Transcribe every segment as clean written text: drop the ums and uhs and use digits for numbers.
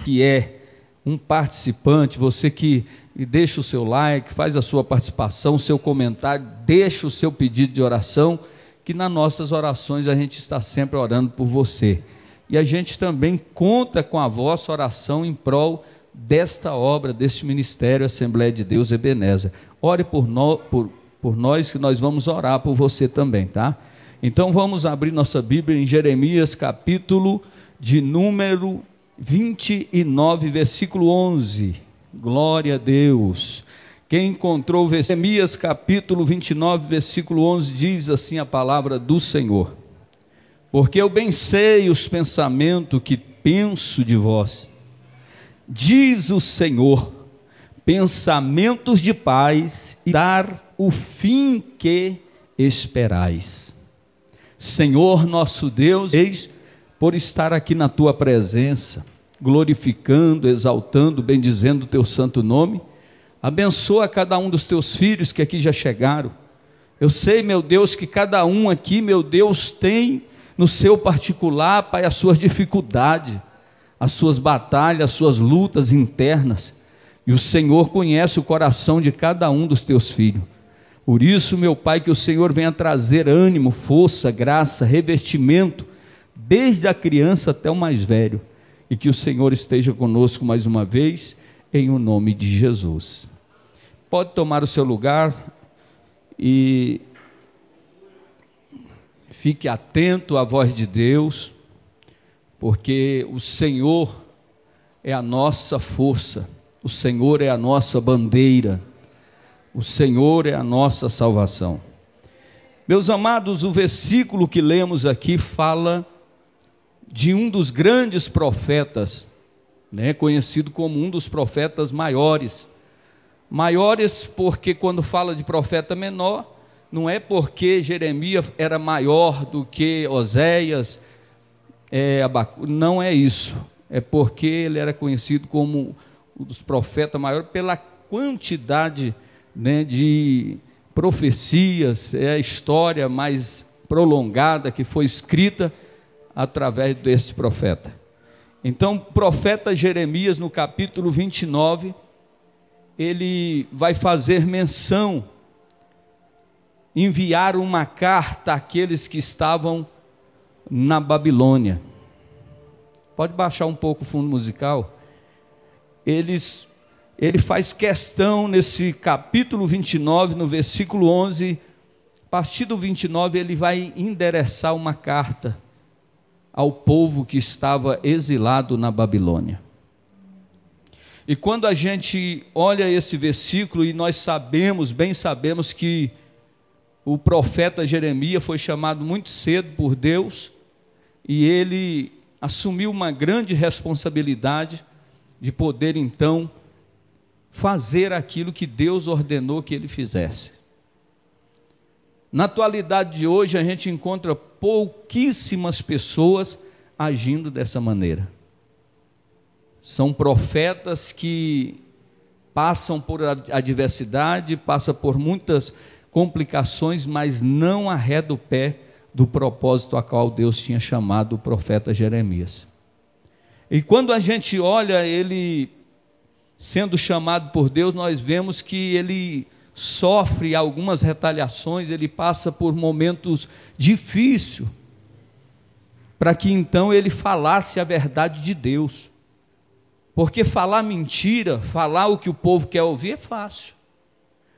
que é um participante, você que deixa o seu like, faz a sua participação, o seu comentário, deixa o seu pedido de oração, que nas nossas orações a gente está sempre orando por você. E a gente também conta com a vossa oração em prol desta obra, deste ministério Assembleia de Deus Ebenezer. Ore por nós, que nós vamos orar por você também, tá? Então vamos abrir nossa Bíblia em Jeremias, capítulo de número 29, versículo 11. Glória a Deus. Quem encontrou Jeremias, capítulo 29, versículo 11, diz assim a palavra do Senhor: porque eu bem sei os pensamentos que penso de vós, diz o Senhor, pensamentos de paz e dar o fim que esperais. Senhor nosso Deus, eis por estar aqui na tua presença, glorificando, exaltando, bendizendo o teu santo nome. Abençoa cada um dos teus filhos que aqui já chegaram. Eu sei, meu Deus, que cada um aqui, meu Deus, tem no seu particular, Pai, as suas dificuldades, as suas batalhas, as suas lutas internas, e o Senhor conhece o coração de cada um dos teus filhos. Por isso, meu Pai, que o Senhor venha trazer ânimo, força, graça, revestimento, desde a criança até o mais velho, e que o Senhor esteja conosco mais uma vez, em o nome de Jesus. Pode tomar o seu lugar e fique atento à voz de Deus, porque o Senhor é a nossa força, o Senhor é a nossa bandeira, o Senhor é a nossa salvação. Meus amados, o versículo que lemos aqui fala de um dos grandes profetas, conhecido como um dos profetas maiores. Maiores porque quando fala de profeta menor, não é porque Jeremias era maior do que Oséias, não é isso, é porque ele era conhecido como um dos profetas maiores pela quantidade de profecias, é a história mais prolongada que foi escrita através desse profeta. Então, o profeta Jeremias, no capítulo 29, ele vai fazer menção, enviar uma carta àqueles que estavam na Babilônia. Pode baixar um pouco o fundo musical. Ele faz questão nesse capítulo 29, no versículo 11, a partir do 29 ele vai endereçar uma carta ao povo que estava exilado na Babilônia. E quando a gente olha esse versículo, e nós bem sabemos que o profeta Jeremias foi chamado muito cedo por Deus, e ele assumiu uma grande responsabilidade de poder então fazer aquilo que Deus ordenou que ele fizesse. Na atualidade de hoje, a gente encontra pouquíssimas pessoas agindo dessa maneira. São profetas que passam por adversidade, passam por muitas complicações, mas não arreda o pé do propósito a qual Deus tinha chamado o profeta Jeremias. E quando a gente olha ele sendo chamado por Deus, nós vemos que ele sofre algumas retaliações, ele passa por momentos difíceis, para que então ele falasse a verdade de Deus. Porque falar mentira, falar o que o povo quer ouvir é fácil.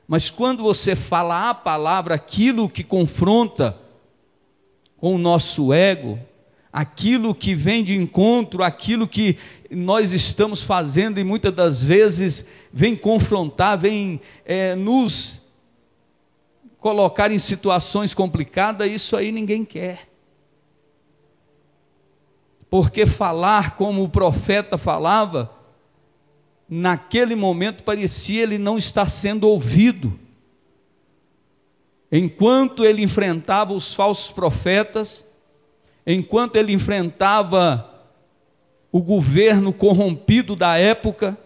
Mas quando você fala a palavra, aquilo que confronta com o nosso ego, aquilo que vem de encontro, aquilo que nós estamos fazendo e muitas das vezes vem confrontar, vem nos colocar em situações complicadas, isso aí ninguém quer. Porque falar como o profeta falava, naquele momento parecia ele não estar sendo ouvido. Enquanto ele enfrentava os falsos profetas, enquanto ele enfrentava o governo corrompido da época,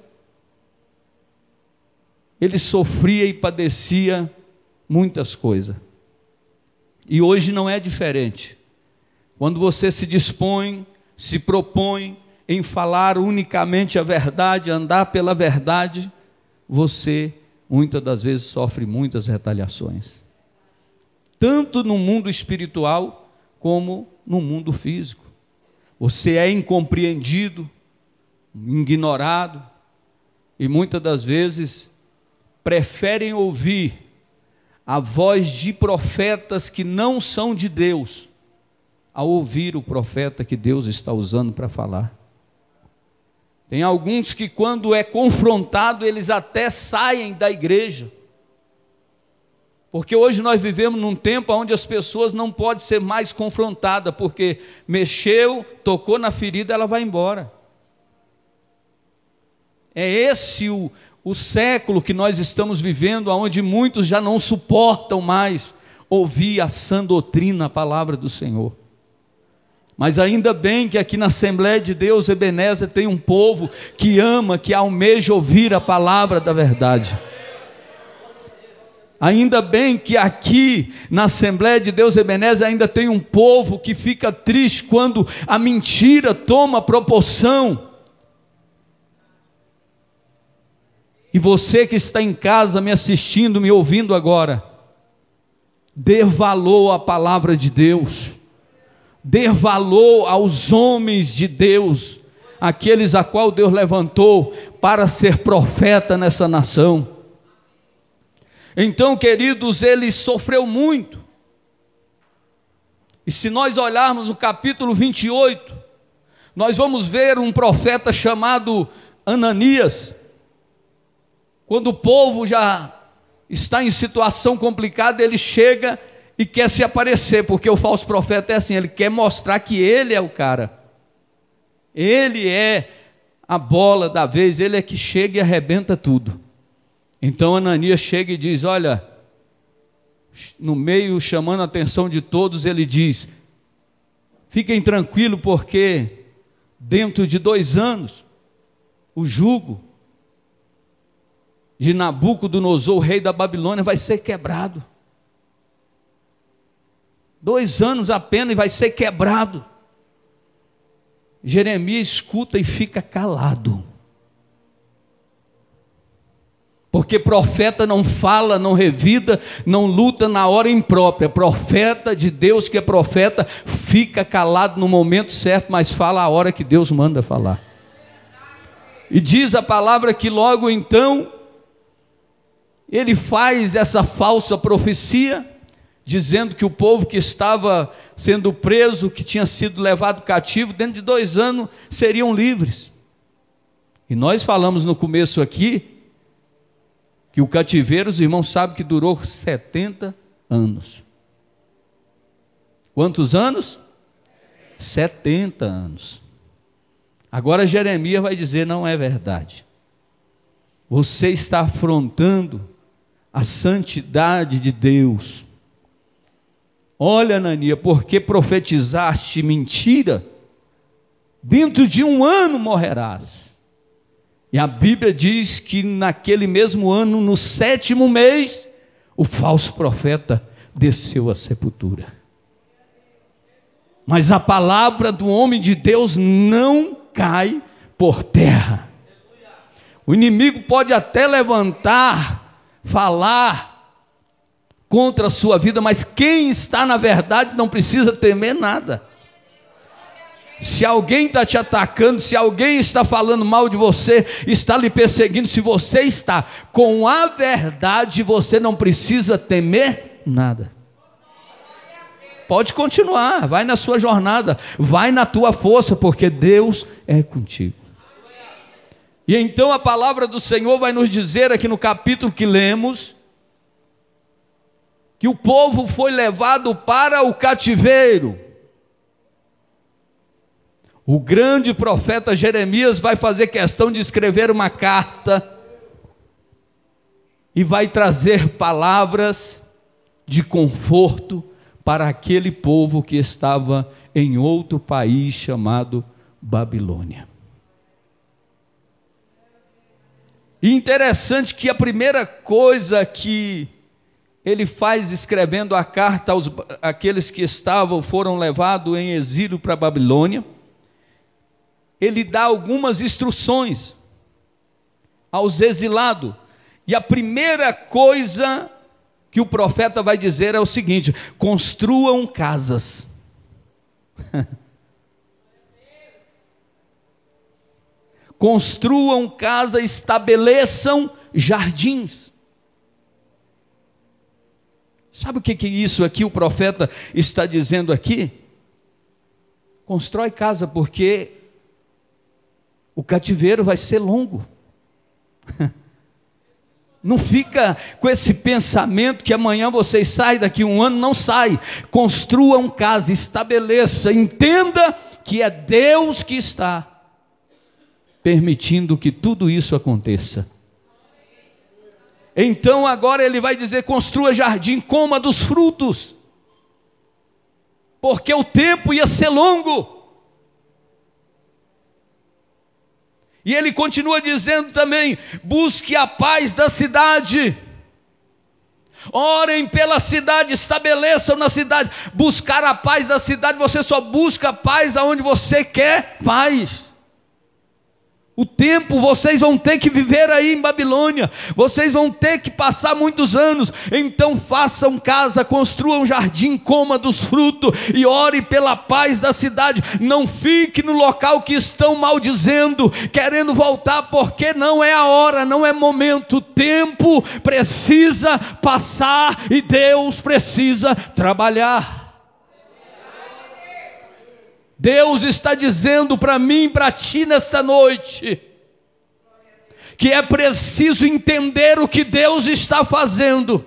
ele sofria e padecia muitas coisas. E hoje não é diferente. Quando você se dispõe, se propõe em falar unicamente a verdade, andar pela verdade, você muitas das vezes sofre muitas retaliações, tanto no mundo espiritual como no mundo físico. Você é incompreendido, ignorado, e muitas das vezes preferem ouvir a voz de profetas que não são de Deus, a ouvir o profeta que Deus está usando para falar. Tem alguns que, quando é confrontado, eles até saem da igreja, porque hoje nós vivemos num tempo onde as pessoas não podem ser mais confrontadas, porque mexeu, tocou na ferida, ela vai embora. É esse o século que nós estamos vivendo, onde muitos já não suportam mais ouvir a sã doutrina, a palavra do Senhor. Mas ainda bem que aqui na Assembleia de Deus, Ebenezer, tem um povo que ama, que almeja ouvir a palavra da verdade. Ainda bem que aqui na Assembleia de Deus, Ebenezer, ainda tem um povo que fica triste quando a mentira toma proporção. E você que está em casa me assistindo, me ouvindo agora, dê valor à palavra de Deus, dê valor aos homens de Deus, aqueles a qual Deus levantou para ser profeta nessa nação. Então, queridos, ele sofreu muito. E se nós olharmos no capítulo 28, nós vamos ver um profeta chamado Ananias. Quando o povo já está em situação complicada, ele chega e quer se aparecer, porque o falso profeta é assim, ele quer mostrar que ele é o cara. Ele é a bola da vez, ele é que chega e arrebenta tudo. Então Ananias chega e diz, olha, no meio, chamando a atenção de todos, ele diz, fiquem tranquilos, porque dentro de 2 anos, o jugo de Nabucodonosor, o rei da Babilônia, vai ser quebrado. 2 anos apenas e vai ser quebrado. Jeremias escuta e fica calado. Porque profeta não fala, não revida, não luta na hora imprópria. Profeta de Deus que é profeta, fica calado no momento certo, mas fala a hora que Deus manda falar. E diz a palavra que logo então, ele faz essa falsa profecia, dizendo que o povo que estava sendo preso, que tinha sido levado cativo, dentro de 2 anos seriam livres. E nós falamos no começo aqui, que o cativeiro, os irmãos sabem que durou 70 anos. Quantos anos? 70 anos. Agora Jeremias vai dizer, não é verdade. Você está afrontando a santidade de Deus. Olha, Ananias, porque profetizaste mentira, dentro de 1 ano morrerás. E a Bíblia diz que naquele mesmo ano, no 7º mês, o falso profeta desceu à sepultura. Mas a palavra do homem de Deus não cai por terra. O inimigo pode até levantar, falar contra a sua vida, mas quem está na verdade não precisa temer nada. Se alguém está te atacando, se alguém está falando mal de você, está lhe perseguindo, se você está com a verdade, você não precisa temer nada. Pode continuar, vai na sua jornada, vai na tua força, porque Deus é contigo. E então a palavra do Senhor vai nos dizer aqui no capítulo que lemos, que o povo foi levado para o cativeiro. O grande profeta Jeremias vai fazer questão de escrever uma carta e vai trazer palavras de conforto para aquele povo que estava em outro país chamado Babilônia. E interessante que a primeira coisa que ele faz escrevendo a carta àqueles que foram levados em exílio para a Babilônia, ele dá algumas instruções aos exilados. E a primeira coisa que o profeta vai dizer é o seguinte: construam casas. Construam casa, estabeleçam jardins. Sabe o que é isso aqui o profeta está dizendo aqui? Constrói casa, porque o cativeiro vai ser longo. Não fica com esse pensamento que amanhã vocês saem, daqui a um ano não sai. Construam casa, estabeleça, entenda que é Deus que está permitindo que tudo isso aconteça. Então agora ele vai dizer: construa jardim, coma dos frutos, porque o tempo ia ser longo. E ele continua dizendo também: busque a paz da cidade, orem pela cidade, estabeleçam na cidade. Buscar a paz da cidade, você só busca paz aonde você quer paz. O tempo vocês vão ter que viver aí em Babilônia, vocês vão ter que passar muitos anos. Então façam casa, construam jardim, coma dos frutos e ore pela paz da cidade. Não fique no local que estão maldizendo, querendo voltar, porque não é a hora, não é momento. O tempo precisa passar e Deus precisa trabalhar. Deus está dizendo para mim e para ti nesta noite, que é preciso entender o que Deus está fazendo.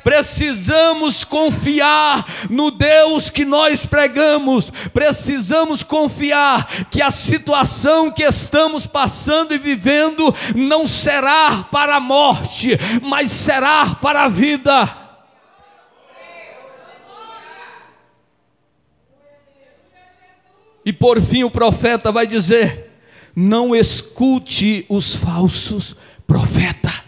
Precisamos confiar no Deus que nós pregamos. Precisamos confiar que a situação que estamos passando e vivendo não será para a morte, mas será para a vida. E por fim o profeta vai dizer: não escute os falsos profetas.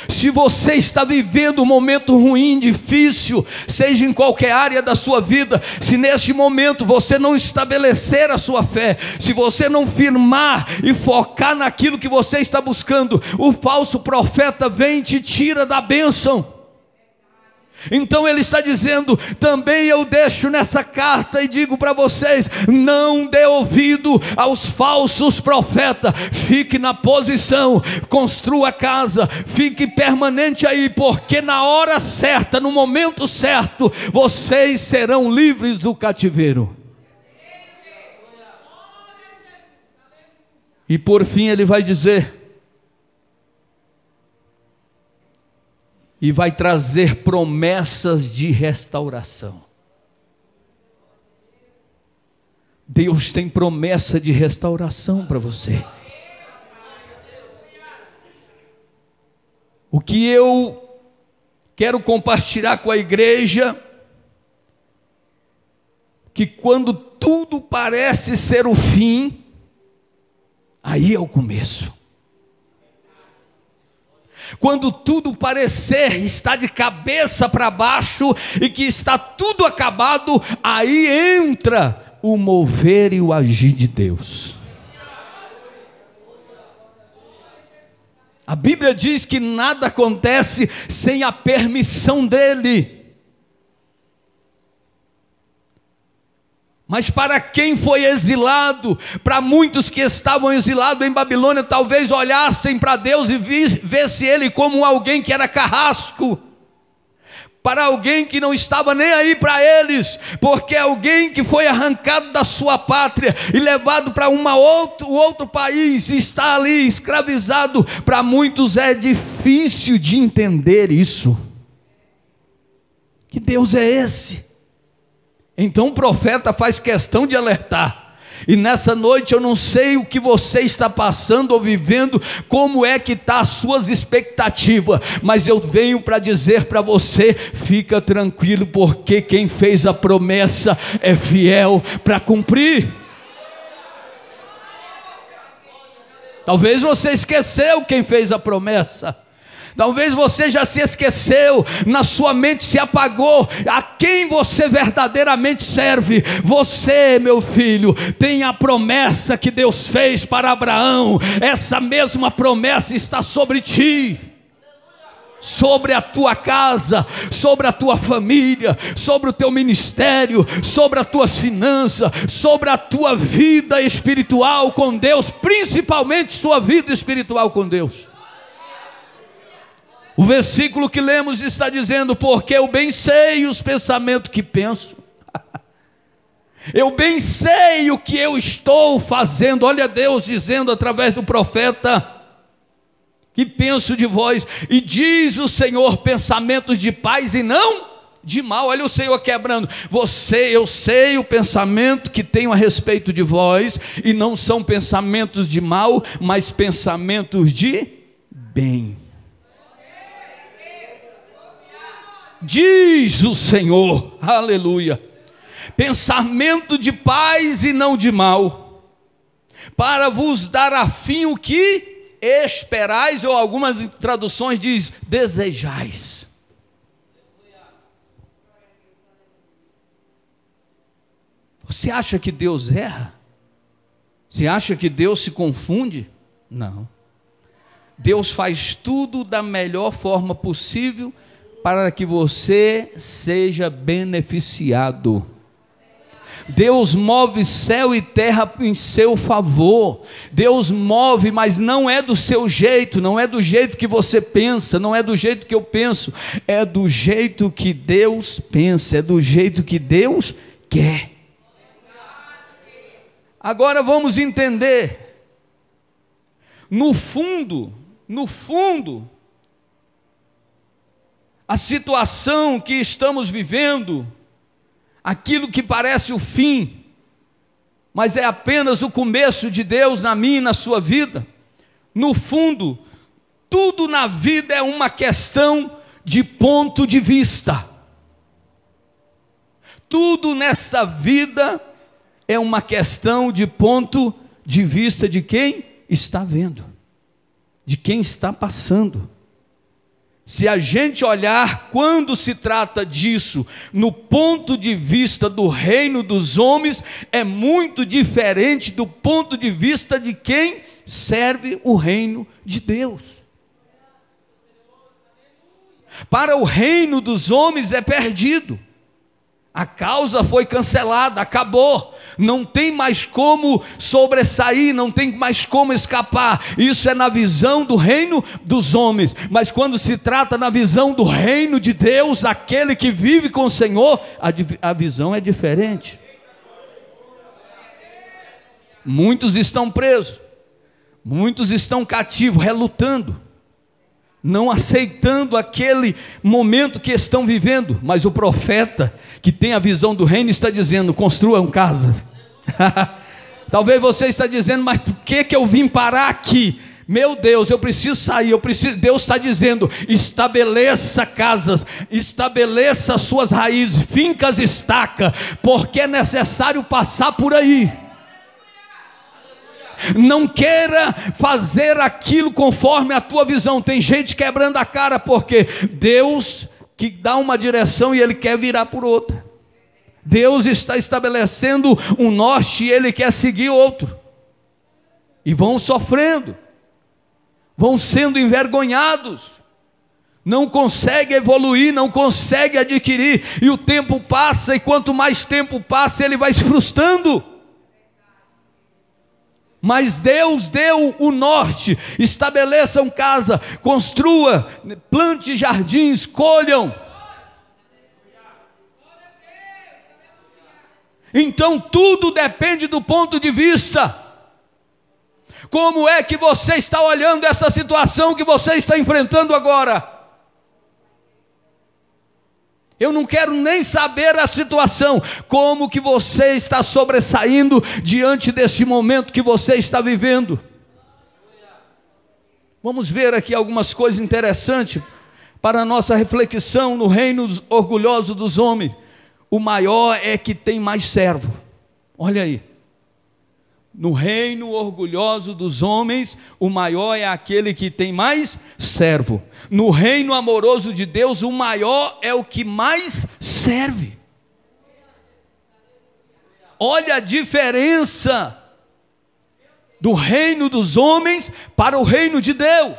Se você está vivendo um momento ruim, difícil, seja em qualquer área da sua vida, se neste momento você não estabelecer a sua fé, se você não firmar e focar naquilo que você está buscando, o falso profeta vem e te tira da bênção. Então ele está dizendo: também eu deixo nessa carta e digo para vocês: não dê ouvido aos falsos profetas. Fique na posição, construa casa, fique permanente aí, porque na hora certa, no momento certo, vocês serão livres do cativeiro. E por fim ele vai dizer, e vai trazer promessas de restauração. Deus tem promessa de restauração para você. O que eu quero compartilhar com a igreja, que quando tudo parece ser o fim, aí é o começo. Quando tudo parecer estar de cabeça para baixo e que está tudo acabado, aí entra o mover e o agir de Deus. A Bíblia diz que nada acontece sem a permissão dele. Mas para quem foi exilado, para muitos que estavam exilados em Babilônia, talvez olhassem para Deus e vissem ele como alguém que era carrasco, para alguém que não estava nem aí para eles, porque alguém que foi arrancado da sua pátria e levado para outro país e está ali escravizado, para muitos é difícil de entender isso. Que Deus é esse? Então o profeta faz questão de alertar. E nessa noite eu não sei o que você está passando ou vivendo, como é que está as suas expectativas, mas eu venho para dizer para você: fica tranquilo, porque quem fez a promessa é fiel para cumprir. Talvez você esqueceu quem fez a promessa. Talvez você já se esqueceu, na sua mente se apagou a quem você verdadeiramente serve. Você, meu filho, tem a promessa que Deus fez para Abraão. Essa mesma promessa está sobre ti, sobre a tua casa, sobre a tua família, sobre o teu ministério, sobre as tuas finanças, sobre a tua vida espiritual com Deus, principalmente sua vida espiritual com Deus. O versículo que lemos está dizendo: porque eu bem sei os pensamentos que penso, eu bem sei o que eu estou fazendo. Olha Deus dizendo através do profeta: que penso de vós, e diz o Senhor, pensamentos de paz e não de mal. Olha o Senhor quebrando. Eu sei o pensamento que tenho a respeito de vós, e não são pensamentos de mal, mas pensamentos de bem. Diz o Senhor, aleluia, pensamento de paz e não de mal, para vos dar a fim o que esperais, ou algumas traduções diz desejais. Você acha que Deus erra? Você acha que Deus se confunde? Não. Deus faz tudo da melhor forma possível para que você seja beneficiado. Deus move céu e terra em seu favor. Deus move, mas não é do seu jeito, não é do jeito que você pensa, não é do jeito que eu penso, é do jeito que Deus pensa, é do jeito que Deus quer. Agora vamos entender, no fundo, a situação que estamos vivendo, aquilo que parece o fim, mas é apenas o começo de Deus na minha e na sua vida. No fundo, tudo na vida é uma questão de ponto de vista. Tudo nessa vida é uma questão de ponto de vista de quem está vendo, de quem está passando. Se a gente olhar, quando se trata disso, no ponto de vista do reino dos homens, é muito diferente do ponto de vista de quem serve o reino de Deus. Para o reino dos homens é perdido. A causa foi cancelada, acabou. Não tem mais como sobressair, não tem mais como escapar. Isso é na visão do reino dos homens. Mas quando se trata na visão do reino de Deus, daquele que vive com o Senhor, a visão é diferente. Muitos estão presos, muitos estão cativos, relutando, não aceitando aquele momento que estão vivendo. Mas o profeta, que tem a visão do reino, está dizendo: construam casa. Talvez você está dizendo: mas por que eu vim parar aqui? Meu Deus, eu preciso sair, Deus está dizendo: estabeleça casas, estabeleça suas raízes, fincas, estaca, porque é necessário passar por aí. Não queira fazer aquilo conforme a tua visão. Tem gente quebrando a cara, porque Deus que dá uma direção e ele quer virar por outra. Deus está estabelecendo um norte e ele quer seguir outro. E vão sofrendo, vão sendo envergonhados, não consegue evoluir, não consegue adquirir, e o tempo passa, e quanto mais tempo passa, ele vai se frustrando. Mas Deus deu o norte: estabeleçam casa, construa, plante jardins, colham. Então tudo depende do ponto de vista. Como é que você está olhando essa situação que você está enfrentando agora? Eu não quero nem saber a situação, como que você está sobressaindo diante deste momento que você está vivendo. Vamos ver aqui algumas coisas interessantes para a nossa reflexão. No reino orgulhoso dos homens, o maior é que tem mais servo. Olha aí, No reino orgulhoso dos homens, o maior é aquele que tem mais servo. No reino amoroso de Deus, o maior é o que mais serve. Olha a diferença do reino dos homens para o reino de Deus.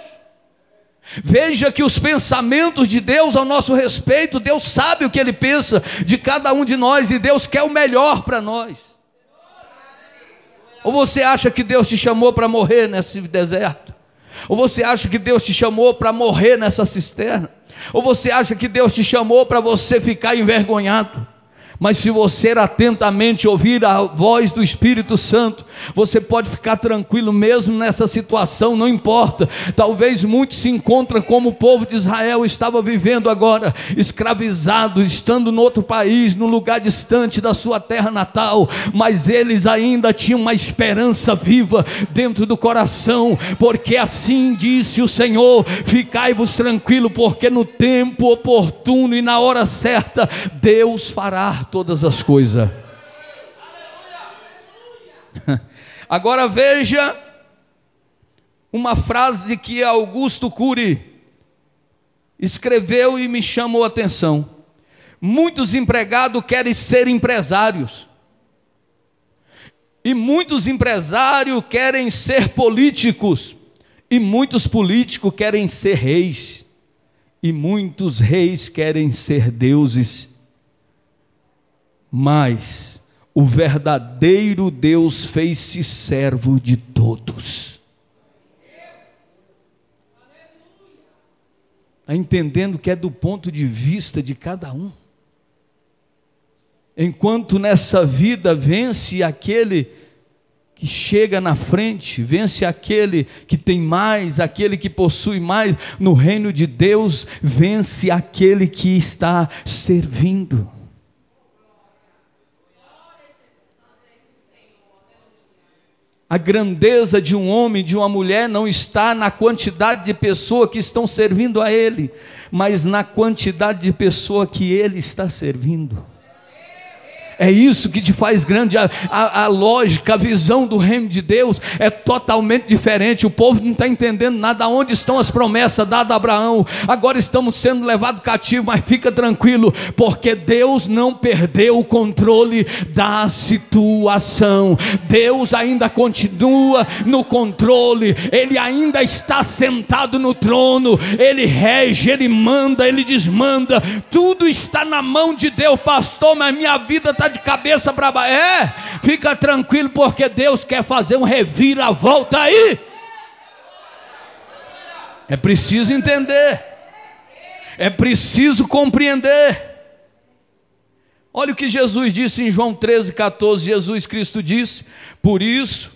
Veja que os pensamentos de Deus ao nosso respeito, Deus sabe o que Ele pensa de cada um de nós, e Deus quer o melhor para nós. Ou você acha que Deus te chamou para morrer nesse deserto? Ou você acha que Deus te chamou para morrer nessa cisterna? Ou você acha que Deus te chamou para você ficar envergonhado? Mas se você atentamente ouvir a voz do Espírito Santo, você pode ficar tranquilo mesmo nessa situação, não importa. Talvez muitos se encontrem como o povo de Israel estava vivendo agora, escravizado, estando em outro país, num lugar distante da sua terra natal, mas eles ainda tinham uma esperança viva dentro do coração, porque assim disse o Senhor: ficai-vos tranquilo, porque no tempo oportuno e na hora certa, Deus fará todas as coisas. Agora veja uma frase que Augusto Cury escreveu e me chamou a atenção. Muitos empregados querem ser empresários, e muitos empresários querem ser políticos, e muitos políticos querem ser reis, e muitos reis querem ser deuses. Mas o verdadeiro Deus fez-se servo de todos. Está entendendo que é do ponto de vista de cada um? Enquanto nessa vida vence aquele que chega na frente, vence aquele que tem mais, aquele que possui mais, no reino de Deus vence aquele que está servindo. A grandeza de um homem, de uma mulher, não está na quantidade de pessoas que estão servindo a ele, mas na quantidade de pessoas que ele está servindo. É isso que te faz grande. A lógica, a visão do reino de Deus é totalmente diferente. O povo não está entendendo nada. Onde estão as promessas dadas a Abraão? Agora estamos sendo levados cativos, mas fica tranquilo, porque Deus não perdeu o controle da situação. Deus ainda continua no controle. Ele ainda está sentado no trono. Ele rege, Ele manda, Ele desmanda. Tudo está na mão de Deus. Pastor, mas minha vida está de cabeça para baixo. Fica tranquilo, porque Deus quer fazer um reviravolta aí. É preciso entender, é preciso compreender. Olha o que Jesus disse em João 13,14. Jesus Cristo disse: por isso,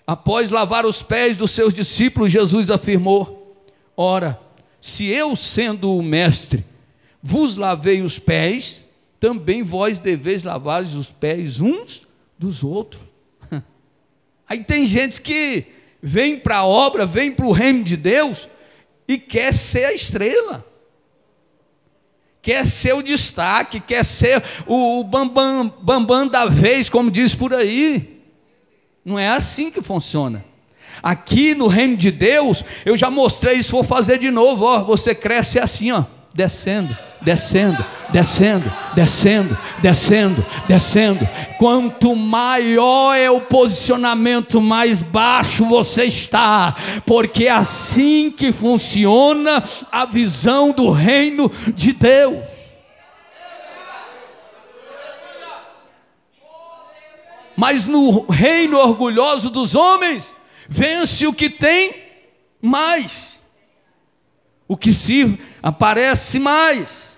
após lavar os pés dos seus discípulos, Jesus afirmou: ora, se eu, sendo o mestre, vos lavei os pés, também vós deveis lavar os pés uns dos outros. Aí tem gente que vem para a obra, vem para o reino de Deus e quer ser a estrela, quer ser o destaque, quer ser o bambam da vez, como diz por aí. Não é assim que funciona. Aqui no reino de Deus, eu já mostrei isso, vou fazer de novo. Ó, você cresce assim, ó, descendo, descendo, descendo, descendo, descendo, descendo. Quanto maior é o posicionamento, mais baixo você está, porque é assim que funciona a visão do reino de Deus. Mas no reino orgulhoso dos homens, vence o que tem mais, o que se aparece mais,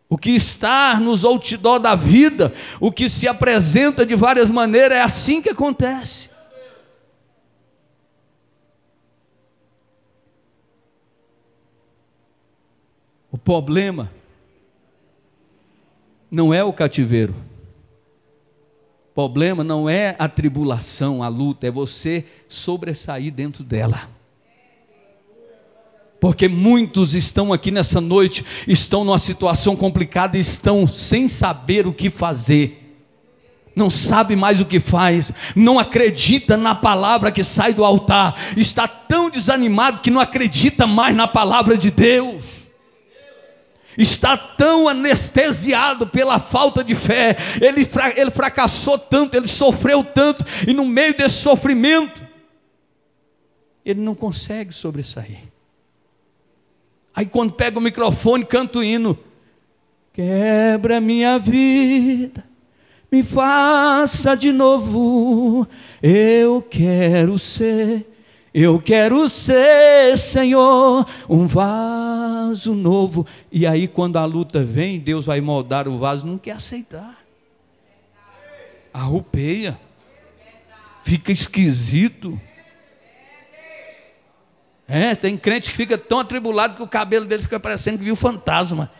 o que está nos outdoor da vida, o que se apresenta de várias maneiras. É assim que acontece. O problema não é o cativeiro, o problema não é a tribulação, a luta, é você sobressair dentro dela. Porque muitos estão aqui nessa noite, estão numa situação complicada, estão sem saber o que fazer. não sabe mais o que faz, não acredita na palavra que sai do altar, está tão desanimado que não acredita mais na palavra de Deus, está tão anestesiado pela falta de fé, ele fracassou tanto, ele sofreu tanto, e no meio desse sofrimento, ele não consegue sobressair. Aí quando pega o microfone, canta o hino, quebra minha vida, me faça de novo, eu quero ser, Senhor, um vaso novo. E aí quando a luta vem, Deus vai moldar o vaso, não quer aceitar, arrupeia, fica esquisito. Tem crente que fica tão atribulado que o cabelo dele fica parecendo que viu fantasma.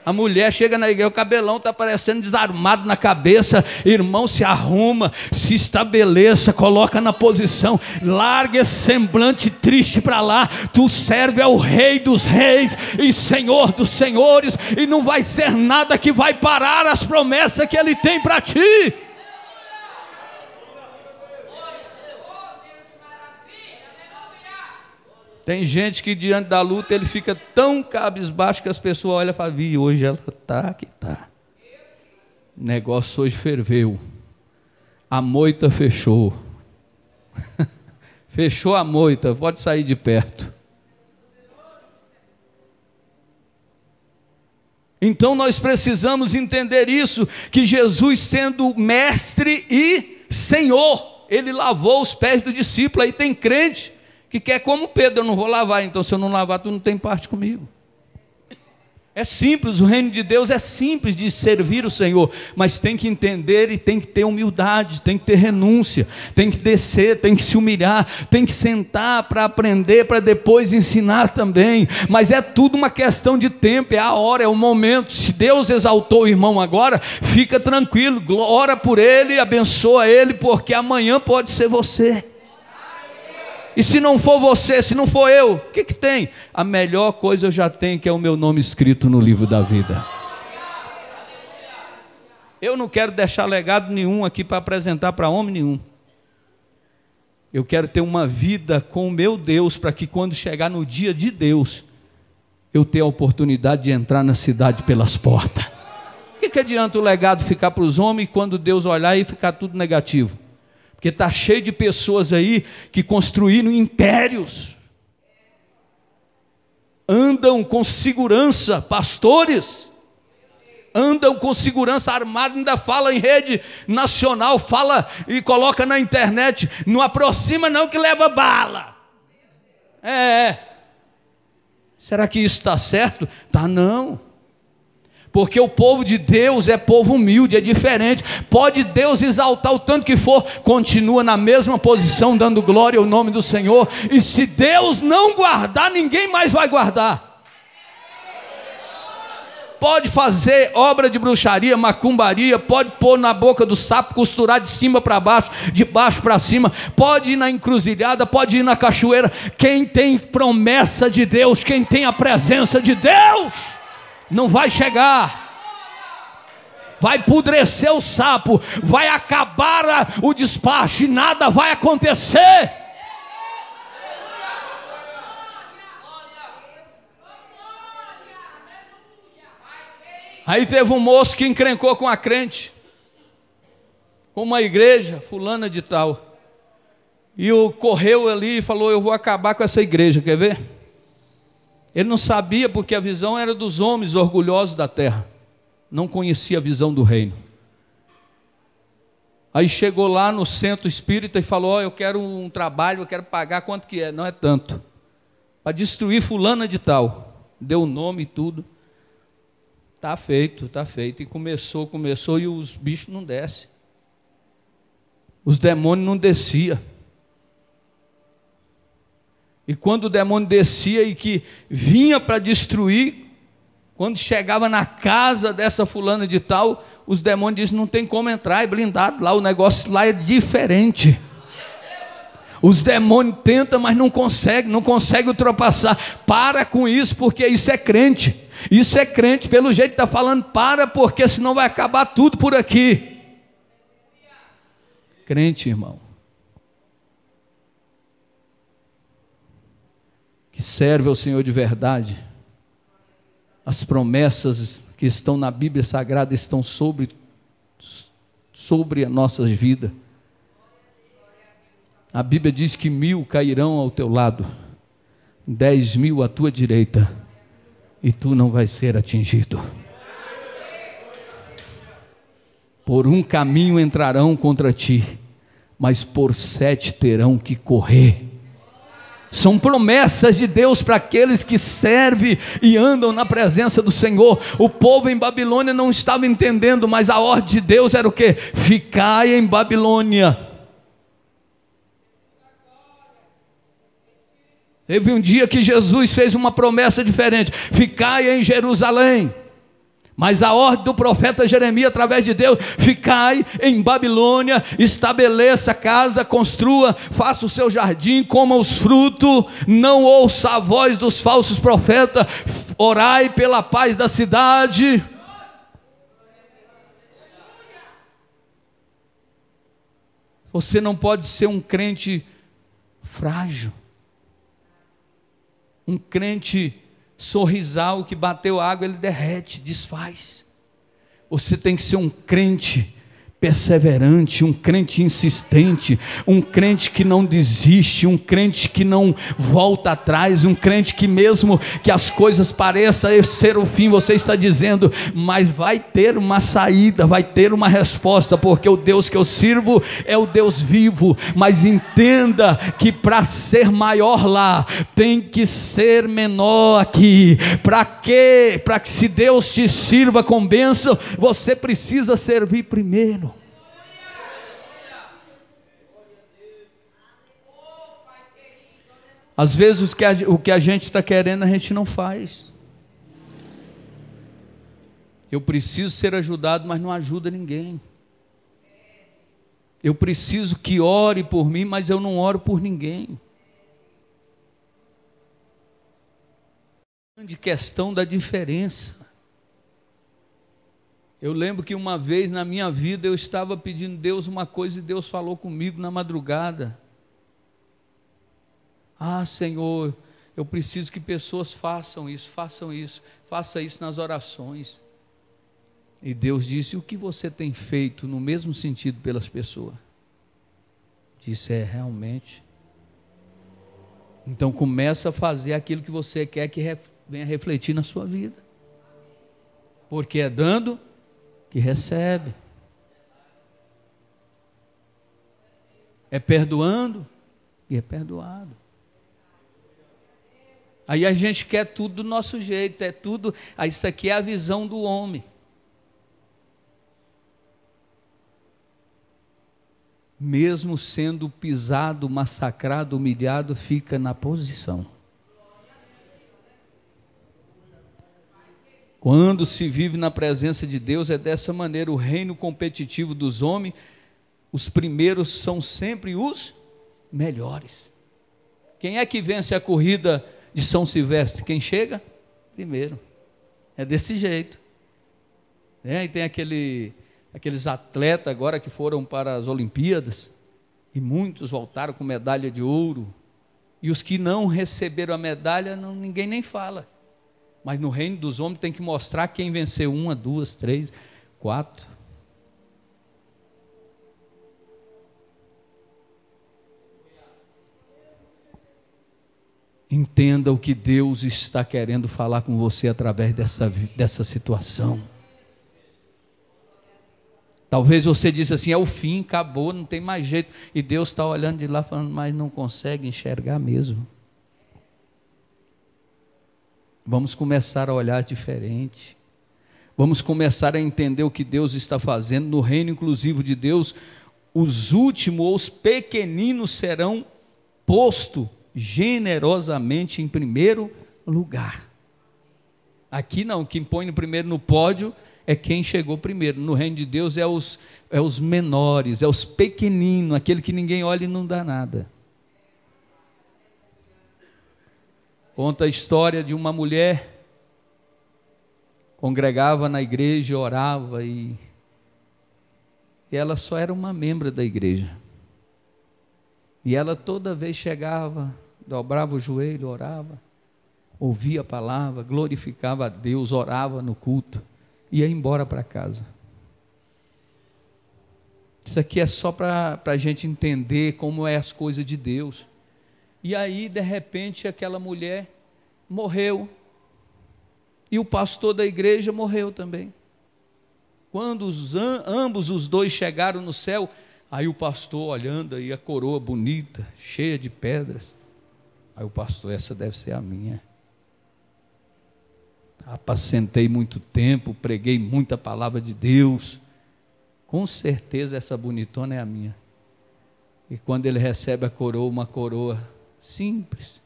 A mulher chega na igreja, o cabelão está parecendo desarmado na cabeça. Irmão, se arruma, se estabeleça, coloca na posição, larga esse semblante triste para lá. Tu serve ao Rei dos Reis e Senhor dos Senhores, e não vai ser nada que vai parar as promessas que Ele tem para ti. Tem gente que diante da luta ele fica tão cabisbaixo que as pessoas olham e falam, hoje ela está que está. O negócio hoje ferveu. A moita fechou. Fechou a moita, pode sair de perto. Então nós precisamos entender isso, que Jesus, sendo mestre e Senhor, Ele lavou os pés do discípulo. Aí tem crente que quer como Pedro, eu não vou lavar, então se eu não lavar, tu não tem parte comigo. É simples, o reino de Deus é simples de servir o Senhor, mas tem que entender e tem que ter humildade, tem que ter renúncia, tem que descer, tem que se humilhar, tem que sentar para aprender, para depois ensinar também, mas é tudo uma questão de tempo, é a hora, é o momento. Se Deus exaltou o irmão agora, fica tranquilo, ora por ele, abençoa ele, porque amanhã pode ser você. E se não for você, se não for eu, o que tem? A melhor coisa eu já tenho, que é o meu nome escrito no livro da vida. Eu não quero deixar legado nenhum aqui para apresentar para homem nenhum. Eu quero ter uma vida com o meu Deus, para que quando chegar no dia de Deus, eu tenha a oportunidade de entrar na cidade pelas portas. O que adianta o legado ficar para os homens e quando Deus olhar e ficar tudo negativo? Porque está cheio de pessoas aí que construíram impérios, andam com segurança, pastores, andam com segurança armada, ainda fala em rede nacional, fala e coloca na internet, não aproxima não que leva bala. Será que isso está certo? Tá não. Porque o povo de Deus é povo humilde, é diferente. Pode Deus exaltar o tanto que for, continua na mesma posição, dando glória ao nome do Senhor. E se Deus não guardar, ninguém mais vai guardar. Pode fazer obra de bruxaria, macumbaria, pode pôr na boca do sapo, costurar de cima para baixo, de baixo para cima, pode ir na encruzilhada, pode ir na cachoeira. Quem tem promessa de Deus, quem tem a presença de Deus, não vai chegar, vai pudrecer o sapo, vai acabar o despacho e nada vai acontecer. Aí teve um moço que encrencou com a crente, com uma igreja fulana de tal, e correu ali e falou, eu vou acabar com essa igreja, quer ver? Ele não sabia, porque a visão era dos homens orgulhosos da terra, não conhecia a visão do reino. Aí chegou lá no centro espírita e falou, eu quero um trabalho, eu quero pagar, quanto que é? Não é tanto, para destruir fulana de tal, deu o nome e tudo. Está feito, e começou, e os bichos não descem, os demônios não desciam. E quando o demônio descia e que vinha para destruir, quando chegava na casa dessa fulana de tal, os demônios diziam, não tem como entrar, é blindado lá, o negócio lá é diferente. Os demônios tentam, mas não consegue ultrapassar. Para com isso, porque isso é crente. Isso é crente, pelo jeito que está falando, para, porque senão vai acabar tudo por aqui. Crente, irmão, que serve ao Senhor de verdade, as promessas que estão na Bíblia Sagrada estão sobre as nossas vidas. A Bíblia diz que 1000 cairão ao teu lado, 10.000 à tua direita, e tu não vais ser atingido. Por um caminho entrarão contra ti, mas por 7 terão que correr. São promessas de Deus para aqueles que servem e andam na presença do Senhor. O povo em Babilônia não estava entendendo, mas a ordem de Deus era o quê? Ficai em Babilônia. Teve um dia que Jesus fez uma promessa diferente: ficai em Jerusalém. Mas a ordem do profeta Jeremias, através de Deus: ficai em Babilônia, estabeleça a casa, construa, faça o seu jardim, coma os frutos, não ouça a voz dos falsos profetas, orai pela paz da cidade. Você não pode ser um crente frágil, um crente sorrisal que bateu água, ele derrete, desfaz. Você tem que ser um crente perseverante, um crente insistente, um crente que não desiste, um crente que não volta atrás, um crente que mesmo que as coisas pareçam ser o fim, você está dizendo, mas vai ter uma saída, vai ter uma resposta, porque o Deus que eu sirvo é o Deus vivo. Mas entenda que para ser maior lá, tem que ser menor aqui. Para quê? Para que se Deus te sirva com bênção, você precisa servir primeiro. Às vezes o que a gente está querendo, a gente não faz. Eu preciso ser ajudado, mas não ajuda ninguém. Eu preciso que ore por mim, mas eu não oro por ninguém. Grande questão da diferença. Eu lembro que uma vez na minha vida eu estava pedindo a Deus uma coisa e Deus falou comigo na madrugada. Ah, Senhor, eu preciso que pessoas façam isso, faça isso nas orações. E Deus disse: o que você tem feito no mesmo sentido pelas pessoas? Disse: realmente. Então começa a fazer aquilo que você quer que venha refletir na sua vida. Porque é dando que recebe. É perdoando e é perdoado. Aí a gente quer tudo do nosso jeito, é tudo. Isso aqui é a visão do homem. Mesmo sendo pisado, massacrado, humilhado, fica na posição. Quando se vive na presença de Deus, é dessa maneira. O reino competitivo dos homens, os primeiros são sempre os melhores. Quem é que vence a corrida de São Silvestre? Quem chega primeiro. É desse jeito. E tem aqueles atletas agora que foram para as Olimpíadas, e muitos voltaram com medalha de ouro, e os que não receberam a medalha, ninguém nem fala. Mas no reino dos homens tem que mostrar quem venceu 1, 2, 3, 4. Entenda o que Deus está querendo falar com você através dessa situação. Talvez você disse assim: é o fim, acabou, não tem mais jeito. E Deus está olhando de lá falando: mas não consegue enxergar mesmo. Vamos começar a olhar diferente. Vamos começar a entender o que Deus está fazendo. No reino inclusivo de Deus, os últimos ou os pequeninos serão postos generosamente em primeiro lugar. Aqui não, quem põe primeiro no pódio é quem chegou primeiro. No reino de Deus é os menores, é os pequeninos, aquele que ninguém olha e não dá nada. Conta a história de uma mulher, congregava na igreja, orava, e E ela só era uma membro da igreja. E ela toda vez chegava, dobrava o joelho, orava, ouvia a palavra, glorificava a Deus, orava no culto, ia embora para casa. Isso aqui é só para a gente entender como é as coisas de Deus. E aí, de repente, aquela mulher morreu. E o pastor da igreja morreu também. Quando ambos os dois chegaram no céu, aí o pastor olhando aí a coroa bonita, cheia de pedras. Aí o pastor, essa deve ser a minha. Apacentei muito tempo, preguei muita palavra de Deus. Com certeza essa bonitona é a minha. E quando ele recebe a coroa, uma coroa simples.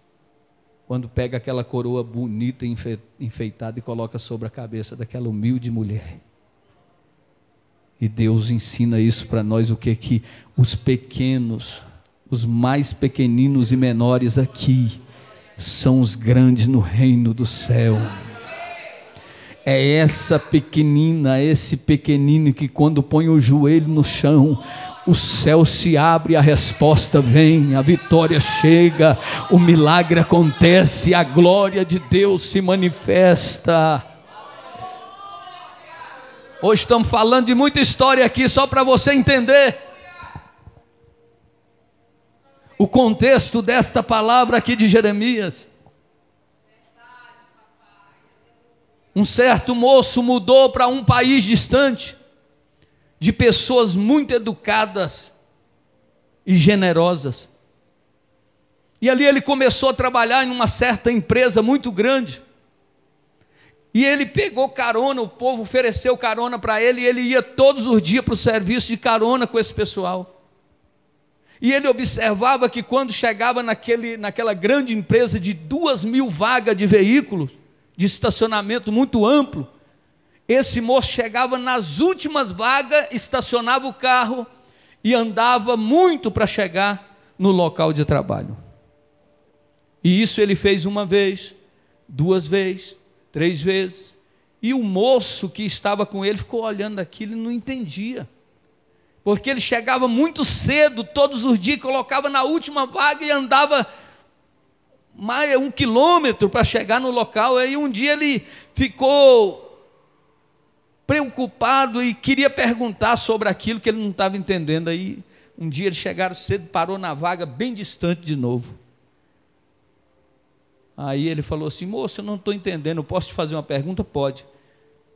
Quando pega aquela coroa bonita e enfeitada e coloca sobre a cabeça daquela humilde mulher. E Deus ensina isso para nós, o que os pequenos, os mais pequeninos e menores aqui, são os grandes no reino do céu. É essa pequenina, esse pequenino que quando põe o joelho no chão, o céu se abre, a resposta vem, a vitória chega, o milagre acontece, a glória de Deus se manifesta. Hoje estamos falando de muita história aqui, só para você entender o contexto desta palavra aqui de Jeremias. Um certo moço mudou para um país distante, de pessoas muito educadas e generosas. E ali ele começou a trabalhar em uma certa empresa muito grande. E ele pegou carona, o povo ofereceu carona para ele, e ele ia todos os dias para o serviço de carona com esse pessoal. E ele observava que quando chegava naquela grande empresa de 2.000 vagas de veículos, de estacionamento muito amplo, esse moço chegava nas últimas vagas, estacionava o carro e andava muito para chegar no local de trabalho. E isso ele fez uma vez, 2 vezes, 3 vezes, e o moço que estava com ele ficou olhando aquilo e não entendia, porque ele chegava muito cedo, todos os dias, colocava na última vaga e andava mais 1 quilômetro para chegar no local. Aí um dia ele ficou preocupado e queria perguntar sobre aquilo que ele não estava entendendo. Aí um dia eles chegaram cedo, parou na vaga bem distante de novo. Aí ele falou assim: moço, eu não estou entendendo, eu posso te fazer uma pergunta? Pode.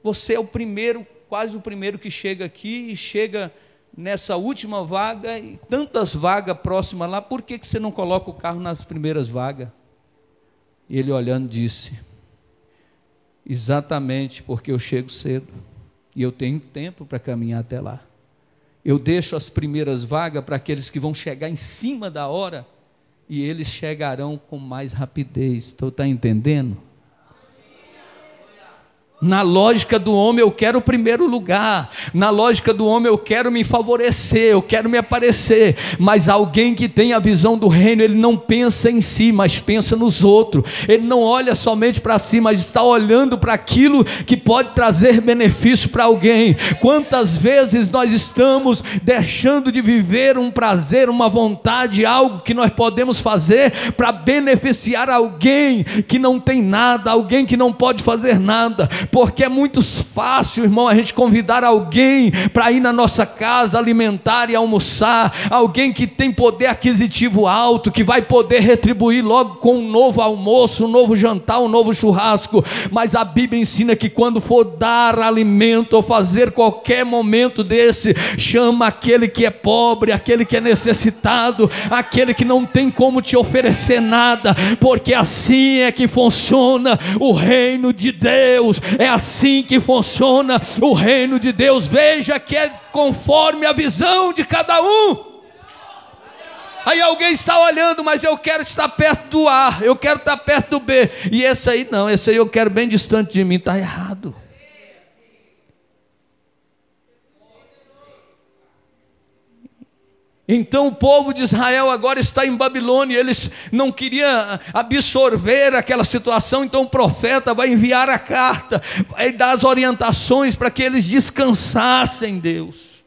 Você é o primeiro, quase o primeiro que chega aqui e chega nessa última vaga e tantas vagas próximas lá, por que você não coloca o carro nas primeiras vagas? E ele olhando disse: exatamente porque eu chego cedo e eu tenho tempo para caminhar até lá. Eu deixo as primeiras vagas para aqueles que vão chegar em cima da hora, e eles chegarão com mais rapidez. Está entendendo? Na lógica do homem eu quero o primeiro lugar, na lógica do homem eu quero me favorecer, eu quero me aparecer, mas alguém que tem a visão do reino, ele não pensa em si, mas pensa nos outros. Ele não olha somente para si, mas está olhando para aquilo que pode trazer benefício para alguém. Quantas vezes nós estamos deixando de viver um prazer, uma vontade, algo que nós podemos fazer para beneficiar alguém que não tem nada, alguém que não pode fazer nada, porque é muito fácil, irmão, a gente convidar alguém para ir na nossa casa alimentar e almoçar, alguém que tem poder aquisitivo alto, que vai poder retribuir logo com um novo almoço, um novo jantar, um novo churrasco. Mas a Bíblia ensina que quando for dar alimento ou fazer qualquer momento desse, chama aquele que é pobre, aquele que é necessitado, aquele que não tem como te oferecer nada, porque assim é que funciona o reino de Deus. É assim que funciona o reino de Deus. Veja que é conforme a visão de cada um. Aí alguém está olhando, mas eu quero estar perto do A, eu quero estar perto do B, e esse aí não, esse aí eu quero bem distante de mim. Está errado. Então o povo de Israel agora está em Babilônia, eles não queriam absorver aquela situação, então o profeta vai enviar a carta, vai dar as orientações para que eles descansassem em Deus.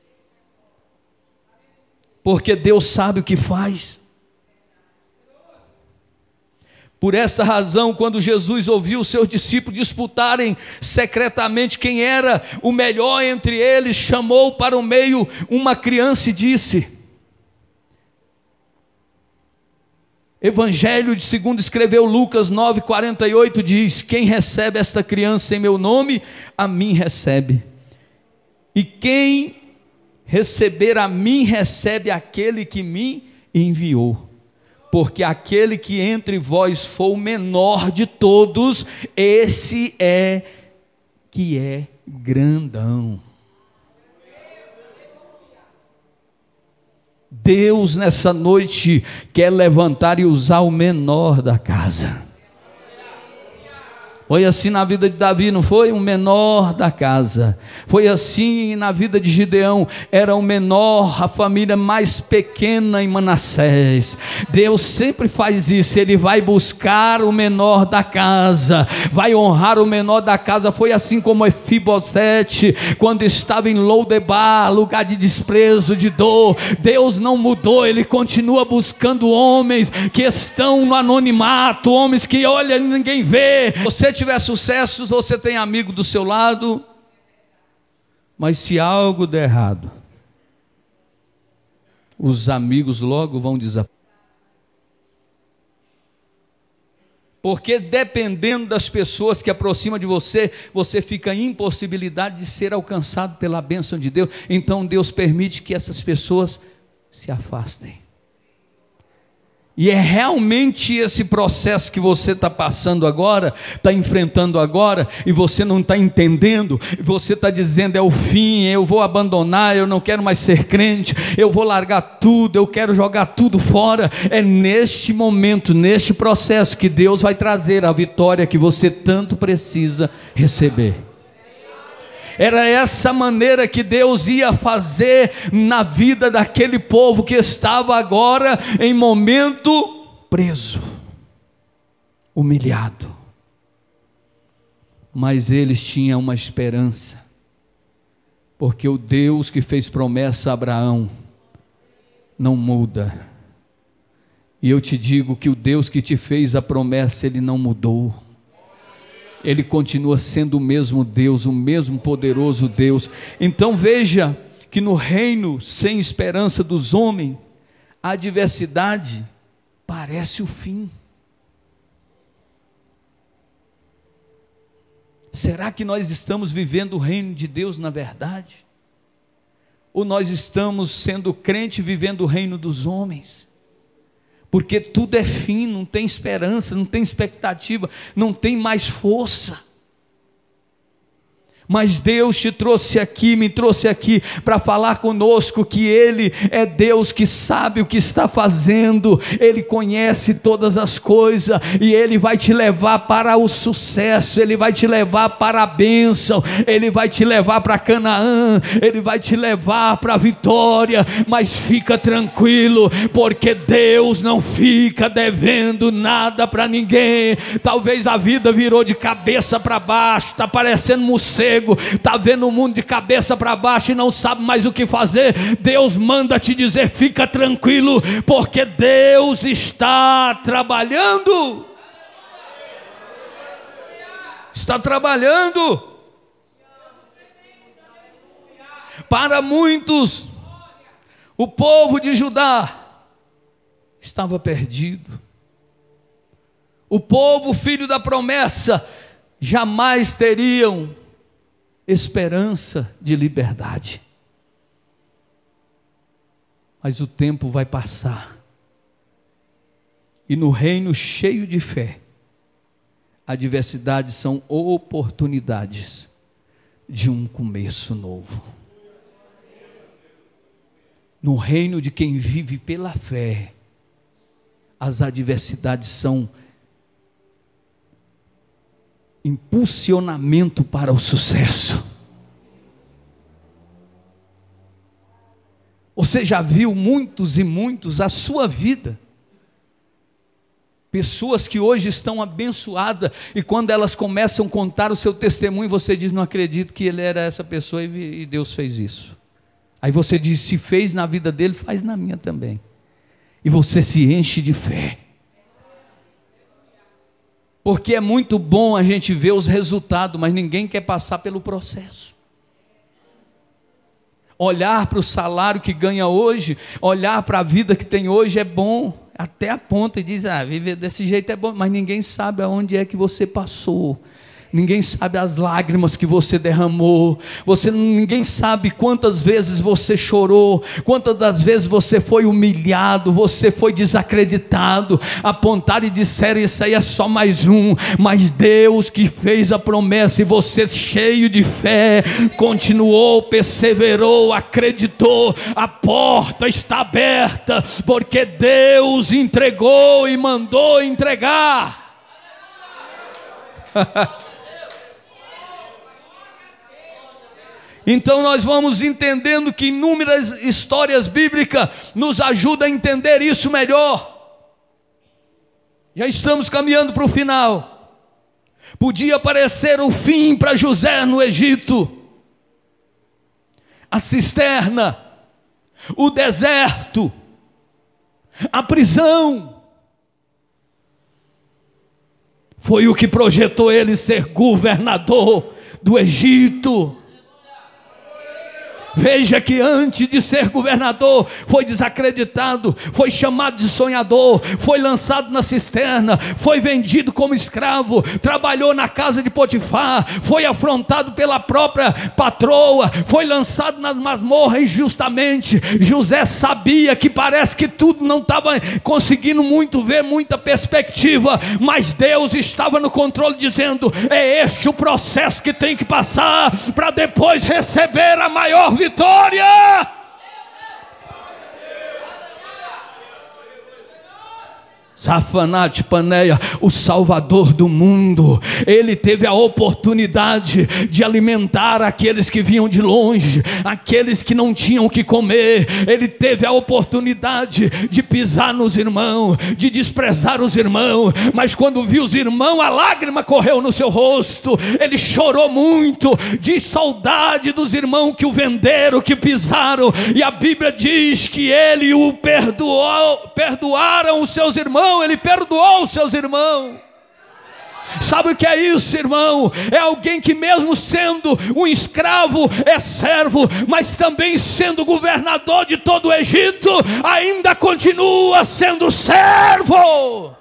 porque Deus sabe o que faz. Por essa razão, quando Jesus ouviu os seus discípulos disputarem secretamente quem era o melhor entre eles, chamou para o meio uma criança e disse: Evangelho de segundo escreveu Lucas 9,48 diz: quem recebe esta criança em meu nome, a mim recebe. E quem receber a mim, recebe aquele que me enviou. Porque aquele que entre vós for o menor de todos, esse é que é grandão. Deus nessa noite quer levantar e usar o menor da casa. Foi assim na vida de Davi, não foi? Um menor da casa. Foi assim na vida de Gideão, era o menor, a família mais pequena em Manassés. Deus sempre faz isso, Ele vai buscar o menor da casa, vai honrar o menor da casa. Foi assim como Mefibosete, quando estava em Lodebar, lugar de desprezo, de dor. Deus não mudou, Ele continua buscando homens que estão no anonimato, homens que olha, ninguém vê. Você tiver sucesso, você tem amigo do seu lado, mas se algo der errado, os amigos logo vão desaparecer. Porque dependendo das pessoas que aproximam de você, você fica em impossibilidade de ser alcançado pela bênção de Deus. Então Deus permite que essas pessoas se afastem. E é realmente esse processo que você está passando agora, está enfrentando agora, e você não está entendendo, você está dizendo: é o fim, eu vou abandonar, eu não quero mais ser crente, eu vou largar tudo, eu quero jogar tudo fora. É neste momento, neste processo, que Deus vai trazer a vitória que você tanto precisa receber. Era essa maneira que Deus ia fazer na vida daquele povo que estava agora em momento preso, humilhado. Mas eles tinham uma esperança, porque o Deus que fez promessa a Abraão não muda. E eu te digo que o Deus que te fez a promessa, Ele não mudou. Ele continua sendo o mesmo Deus, o mesmo poderoso Deus. Então veja que no reino sem esperança dos homens, a adversidade parece o fim. Será que nós estamos vivendo o reino de Deus na verdade? Ou nós estamos sendo crente vivendo o reino dos homens? Porque tudo é fim, não tem esperança, não tem expectativa, não tem mais força. Mas Deus te trouxe aqui, me trouxe aqui para falar conosco que Ele é Deus que sabe o que está fazendo, Ele conhece todas as coisas e Ele vai te levar para o sucesso, Ele vai te levar para a bênção, Ele vai te levar para Canaã, Ele vai te levar para a vitória. Mas fica tranquilo, porque Deus não fica devendo nada para ninguém. Talvez a vida virou de cabeça para baixo, está parecendo morcego, está vendo o mundo de cabeça para baixo e não sabe mais o que fazer. Deus manda te dizer: fica tranquilo, porque Deus está trabalhando. Está trabalhando. Para muitos, o povo de Judá estava perdido. O povo, filho da promessa, jamais teriam esperança de liberdade. Mas o tempo vai passar, e no reino cheio de fé, adversidades são oportunidades de um começo novo. No reino de quem vive pela fé, as adversidades são impulsionamento para o sucesso. Você já viu muitos e muitos a sua vida, pessoas que hoje estão abençoadas, e quando elas começam a contar o seu testemunho, você diz: não acredito que ele era essa pessoa e Deus fez isso. Aí você diz: se fez na vida dele, faz na minha também. E você se enche de fé. Porque é muito bom a gente ver os resultados, mas ninguém quer passar pelo processo. Olhar para o salário que ganha hoje, olhar para a vida que tem hoje é bom, até aponta e diz: viver desse jeito é bom, mas ninguém sabe aonde é que você passou. Ninguém sabe as lágrimas que você derramou. Ninguém sabe quantas vezes você chorou, quantas das vezes você foi humilhado, você foi desacreditado. Apontaram e disseram: isso aí é só mais um. Mas Deus que fez a promessa, e você, cheio de fé, continuou, perseverou, acreditou. A porta está aberta, porque Deus entregou e mandou entregar. Então nós vamos entendendo que inúmeras histórias bíblicas nos ajudam a entender isso melhor. Já estamos caminhando para o final. Podia parecer o fim para José no Egito. A cisterna, o deserto, a prisão, foi o que projetou ele ser governador do Egito. Veja que antes de ser governador, foi desacreditado, foi chamado de sonhador, foi lançado na cisterna, foi vendido como escravo, trabalhou na casa de Potifar, foi afrontado pela própria patroa, foi lançado nas masmorras injustamente. José sabia que parece que tudo não estava conseguindo ver muita perspectiva, mas Deus estava no controle, dizendo: é este o processo que tem que passar, para depois receber a maior vitória. Zafanate Paneia, o Salvador do mundo, ele teve a oportunidade de alimentar aqueles que vinham de longe, aqueles que não tinham o que comer. Ele teve a oportunidade de pisar nos irmãos, de desprezar os irmãos, mas quando viu os irmãos, a lágrima correu no seu rosto. Ele chorou muito, de saudade dos irmãos que o venderam, que pisaram, e a Bíblia diz que ele o perdoaram os seus irmãos. Ele perdoou os seus irmãos. Sabe o que é isso, irmão? É alguém que, mesmo sendo um escravo, é servo, mas também sendo governador de todo o Egito, ainda continua sendo servo.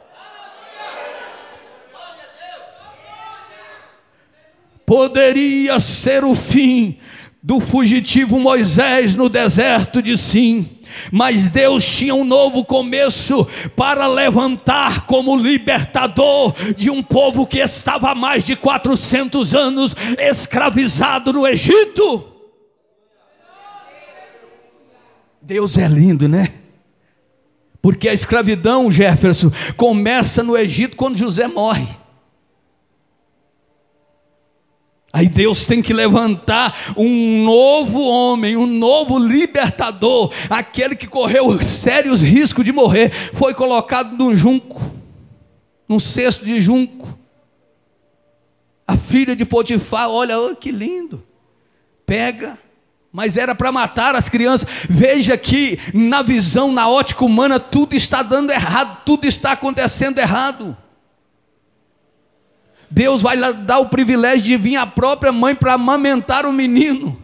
Poderia ser o fim do fugitivo Moisés no deserto de Sim, mas Deus tinha um novo começo para levantar como libertador de um povo que estava há mais de 400 anos escravizado no Egito. Deus é lindo, né? Porque a escravidão, Jefferson, começa no Egito quando José morre. Aí Deus tem que levantar um novo homem, um novo libertador. Aquele que correu sérios riscos de morrer, foi colocado num junco, num cesto de junco. A filha de Potifar, olha, oh, que lindo, pega, mas era para matar as crianças. Veja que na visão, na ótica humana, tudo está dando errado, tudo está acontecendo errado. Deus vai dar o privilégio de vir a própria mãe para amamentar o menino.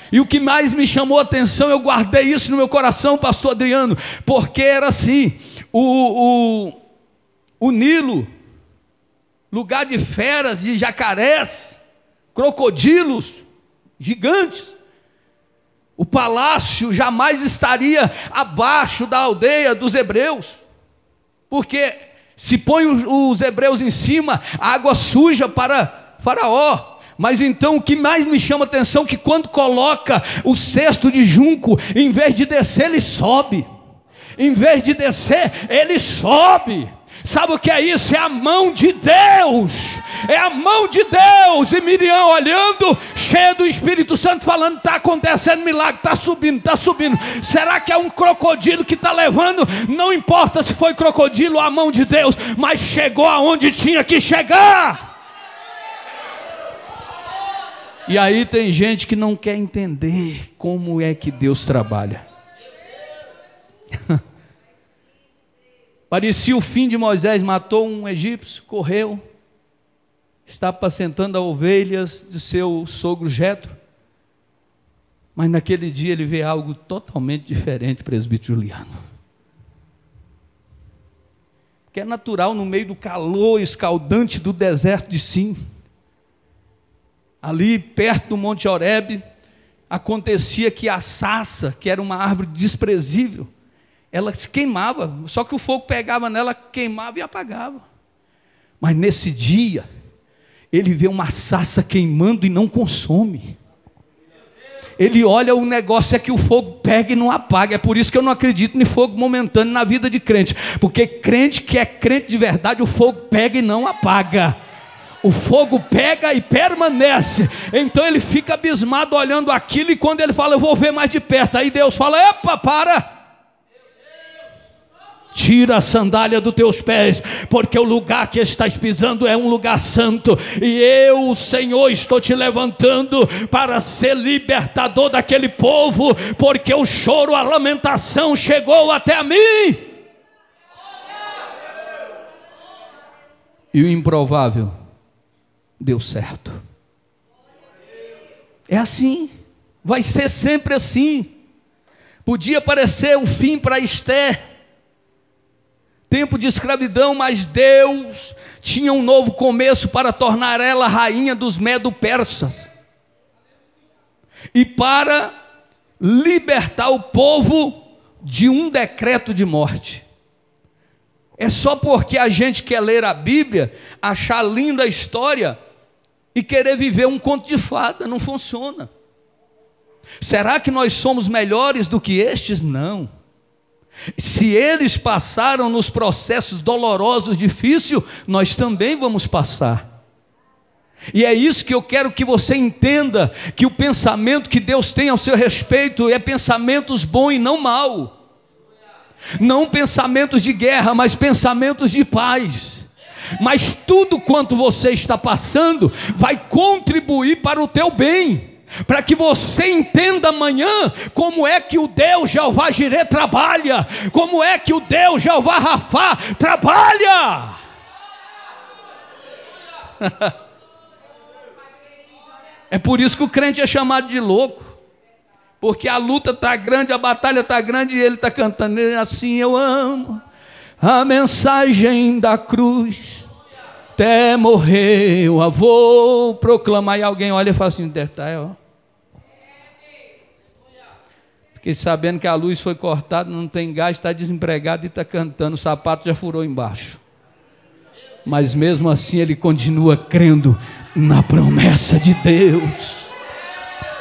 E o que mais me chamou a atenção, eu guardei isso no meu coração, pastor Adriano, porque era assim, o Nilo, lugar de feras, de jacarés, crocodilos, gigantes. O palácio jamais estaria abaixo da aldeia dos hebreus, porque se põe os hebreus em cima, a água suja para Faraó. Mas então o que mais me chama a atenção é que quando coloca o cesto de junco, em vez de descer, ele sobe. Em vez de descer, ele sobe. Sabe o que é isso? É a mão de Deus. É a mão de Deus. E Miriam olhando, cheia do Espírito Santo, falando: está acontecendo milagre, está subindo, está subindo. Será que é um crocodilo que está levando? Não importa se foi crocodilo ou a mão de Deus, mas chegou aonde tinha que chegar. E aí tem gente que não quer entender como é que Deus trabalha. Parecia o fim de Moisés, matou um egípcio, correu, está apacentando as ovelhas de seu sogro Jetro. Mas naquele dia ele vê algo totalmente diferente, presbítero Juliano. Que é natural no meio do calor escaldante do deserto de Sim. Ali perto do Monte Horebe, acontecia que a sarça, que era uma árvore desprezível, ela se queimava, só que o fogo pegava nela, queimava e apagava. Mas nesse dia, ele vê uma sarça queimando e não consome. Ele olha, o negócio é que o fogo pega e não apaga. É por isso que eu não acredito em fogo momentâneo na vida de crente, porque crente que é crente de verdade, o fogo pega e não apaga. O fogo pega e permanece. Então ele fica abismado olhando aquilo, e quando ele fala, eu vou ver mais de perto, aí Deus fala, epa, para, tira a sandália dos teus pés, porque o lugar que estás pisando é um lugar santo, e eu, o Senhor, estou te levantando para ser libertador daquele povo, porque o choro, a lamentação chegou até a mim. E o improvável deu certo. É assim, vai ser sempre assim. Podia parecer o fim para Esther, tempo de escravidão, mas Deus tinha um novo começo para tornar ela rainha dos medo-persas e para libertar o povo de um decreto de morte. É só porque a gente quer ler a Bíblia, achar linda a história e querer viver um conto de fada. Não funciona. Será que nós somos melhores do que estes? Não. Se eles passaram nos processos dolorosos, difíceis, nós também vamos passar. E é isso que eu quero que você entenda, que o pensamento que Deus tem ao seu respeito é pensamentos bons e não mal. Não pensamentos de guerra, mas pensamentos de paz. Mas tudo quanto você está passando vai contribuir para o teu bem, para que você entenda amanhã como é que o Deus Jeová Jireh trabalha, como é que o Deus Jeová Rafá trabalha. É por isso que o crente é chamado de louco, porque a luta está grande, a batalha está grande, e ele está cantando assim: eu amo a mensagem da cruz, até morrer eu vou proclamar. E alguém olha e fala assim: ó. Fiquei sabendo que a luz foi cortada, não tem gás, está desempregado e está cantando, o sapato já furou embaixo. Mas mesmo assim ele continua crendo na promessa de Deus.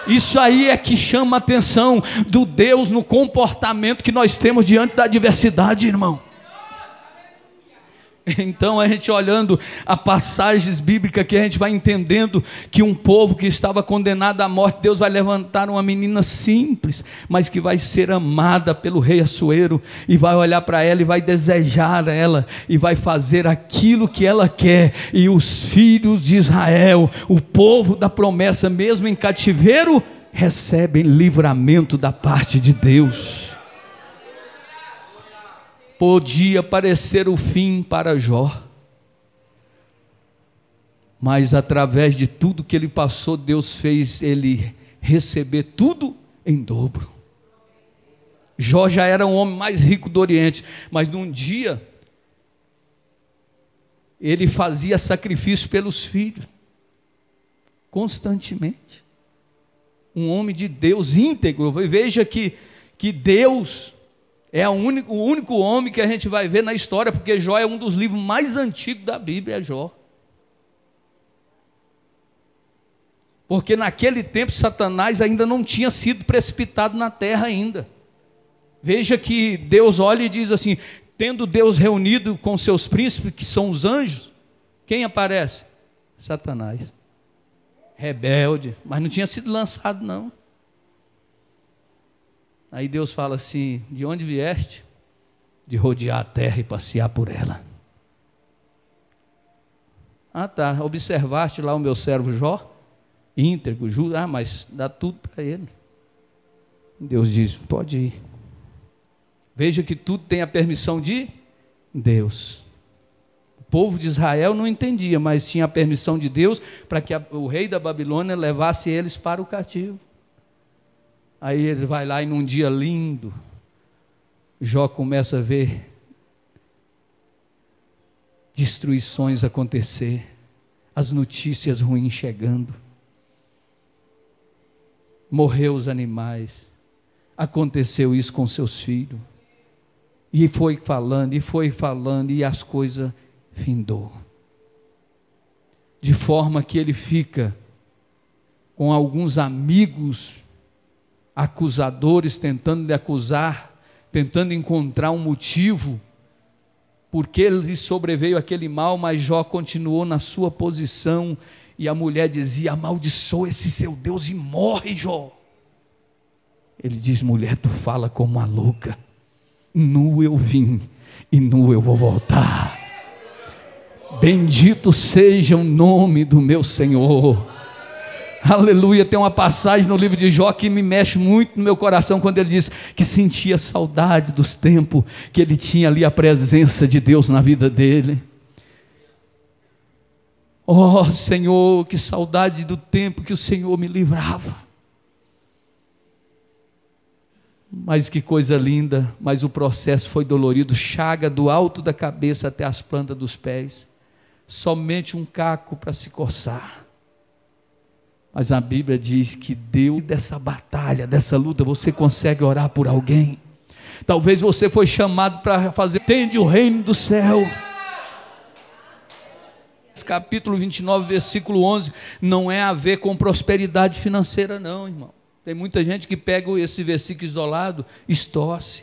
Isso aí é que chama a atenção do Deus no comportamento que nós temos diante da adversidade, irmão. Então a gente olhando a passagens bíblicas que a gente vai entendendo que um povo que estava condenado à morte, Deus vai levantar uma menina simples, mas que vai ser amada pelo rei Assuero, e vai olhar para ela e vai desejar ela, e vai fazer aquilo que ela quer. E os filhos de Israel, o povo da promessa, mesmo em cativeiro, recebem livramento da parte de Deus. Podia parecer o fim para Jó, mas através de tudo que ele passou, Deus fez ele receber tudo em dobro. Jó já era o homem mais rico do Oriente, mas num dia ele fazia sacrifício pelos filhos, constantemente. Um homem de Deus íntegro. Veja que Deus é o único homem que a gente vai ver na história, porque Jó é um dos livros mais antigos da Bíblia, é Jó. Porque naquele tempo Satanás ainda não tinha sido precipitado na terra ainda. Veja que Deus olha e diz assim: tendo Deus reunido com seus príncipes, que são os anjos, quem aparece? Satanás. Rebelde, mas não tinha sido lançado não. Aí Deus fala assim: de onde vieste? De rodear a terra e passear por ela. Ah tá, observaste lá o meu servo Jó? íntegro, justo, mas dá tudo para ele. Deus diz, pode ir. Veja que tudo tem a permissão de Deus. O povo de Israel não entendia, mas tinha a permissão de Deus para que o rei da Babilônia levasse eles para o cativo. Aí ele vai lá e num dia lindo, Jó começa a ver destruições acontecer, as notícias ruins chegando. Morreu os animais, aconteceu isso com seus filhos, e foi falando, e as coisas findou, de forma que ele fica com alguns amigos acusadores, tentando lhe acusar, tentando encontrar um motivo, porque lhe sobreveio aquele mal, mas Jó continuou na sua posição, e a mulher dizia, amaldiçoa esse seu Deus e morre, Jó. Ele diz, mulher, tu fala como uma louca, nu eu vim, e nu eu vou voltar, bendito seja o nome do meu Senhor. Aleluia. Tem uma passagem no livro de Jó que me mexe muito no meu coração, quando ele diz que sentia saudade dos tempos que ele tinha ali a presença de Deus na vida dele. Oh Senhor, que saudade do tempo que o Senhor me livrava. Mas que coisa linda, mas o processo foi dolorido, chaga do alto da cabeça até as plantas dos pés, somente um caco para se coçar. Mas a Bíblia diz que Deus, dessa batalha, dessa luta, você consegue orar por alguém. Talvez você foi chamado para fazer, tende o reino do céu. Capítulo 29, versículo 11, não é a ver com prosperidade financeira não, irmão. Tem muita gente que pega esse versículo isolado, estorce.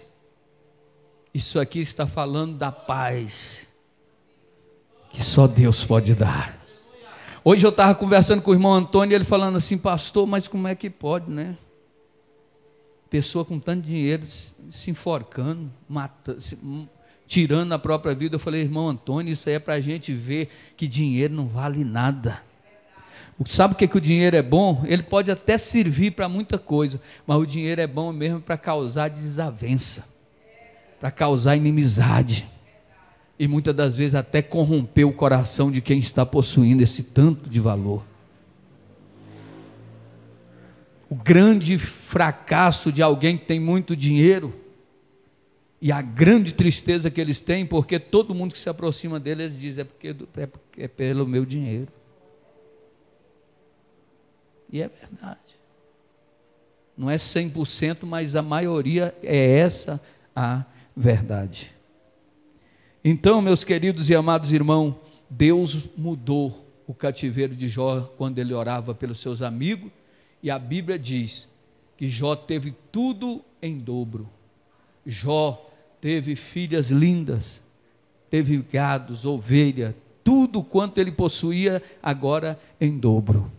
Isso aqui está falando da paz, que só Deus pode dar. Hoje eu estava conversando com o irmão Antônio, ele falando assim, pastor, mas como é que pode, né? Pessoa com tanto dinheiro, se enforcando, tirando a própria vida. Eu falei, irmão Antônio, isso aí é para a gente ver que dinheiro não vale nada. Sabe o que o dinheiro é bom? Ele pode até servir para muita coisa, mas o dinheiro é bom mesmo para causar desavença, para causar inimizade. E muitas das vezes até corromper o coração de quem está possuindo esse tanto de valor. O grande fracasso de alguém que tem muito dinheiro, e a grande tristeza que eles têm, porque todo mundo que se aproxima dele, eles dizem, é pelo meu dinheiro. E é verdade. Não é 100%, mas a maioria é essa a verdade. Então, meus queridos e amados irmãos, Deus mudou o cativeiro de Jó quando ele orava pelos seus amigos, e a Bíblia diz que Jó teve tudo em dobro. Jó teve filhas lindas, teve gados, ovelha, tudo quanto ele possuía agora em dobro.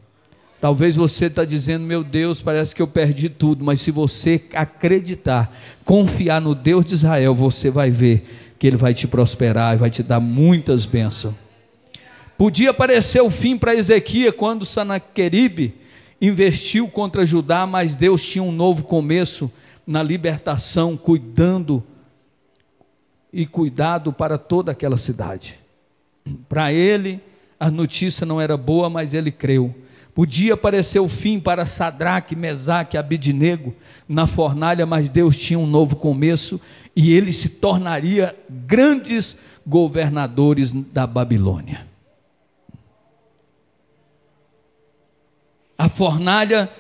Talvez você está dizendo, meu Deus, parece que eu perdi tudo, mas se você acreditar, confiar no Deus de Israel, você vai ver que Ele vai te prosperar e vai te dar muitas bênçãos. Podia parecer o fim para Ezequias, quando Sanaqueribe investiu contra Judá, mas Deus tinha um novo começo na libertação, cuidado para toda aquela cidade. Para ele, a notícia não era boa, mas ele creu. Podia parecer o fim para Sadraque, Mesaque, Abidnego na fornalha, mas Deus tinha um novo começo, e ele se tornaria grandes governadores da Babilônia. A fornalha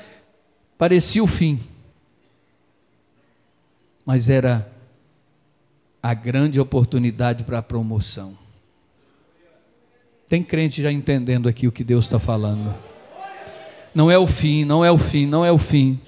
parecia o fim, mas era a grande oportunidade para a promoção. Tem crente já entendendo aqui o que Deus está falando? Não é o fim, não é o fim, não é o fim.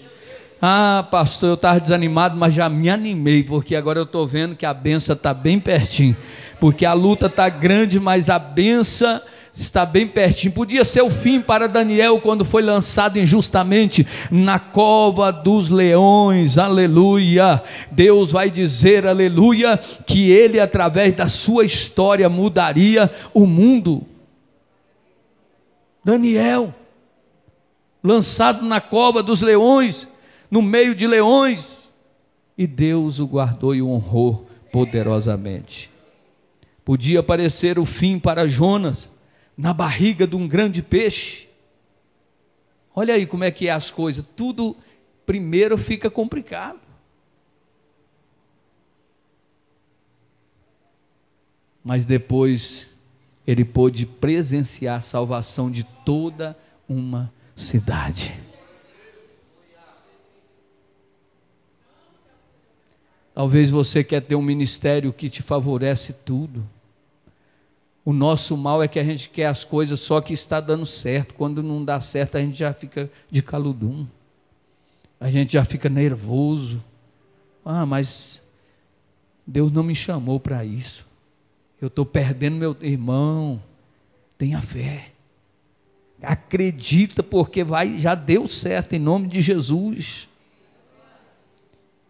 Ah, pastor, eu estava desanimado, mas já me animei, porque agora eu estou vendo que a bênção está bem pertinho, porque a luta está grande, mas a bênção está bem pertinho. Podia ser o fim para Daniel, quando foi lançado injustamente na cova dos leões, aleluia. Deus vai dizer, aleluia, que ele, através da sua história, mudaria o mundo. Daniel lançado na cova dos leões, no meio de leões, e Deus o guardou e o honrou poderosamente. Podia aparecer o fim para Jonas na barriga de um grande peixe. Olha aí como é que é as coisas, tudo primeiro fica complicado. Mas depois ele pôde presenciar a salvação de toda uma cidade. Talvez você quer ter um ministério que te favorece tudo. O nosso mal é que a gente quer as coisas só que está dando certo. Quando não dá certo, a gente já fica de caludum. A gente já fica nervoso. Ah, mas Deus não me chamou para isso. Eu estou perdendo meu irmão. Tenha fé. Acredita, porque já deu certo em nome de Jesus.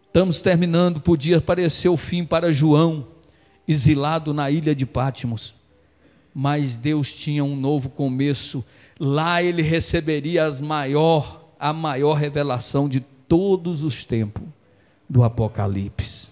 Estamos terminando. Podia aparecer o fim para João, exilado na ilha de Patmos, mas Deus tinha um novo começo. Lá ele receberia a maior revelação de todos os tempos do Apocalipse.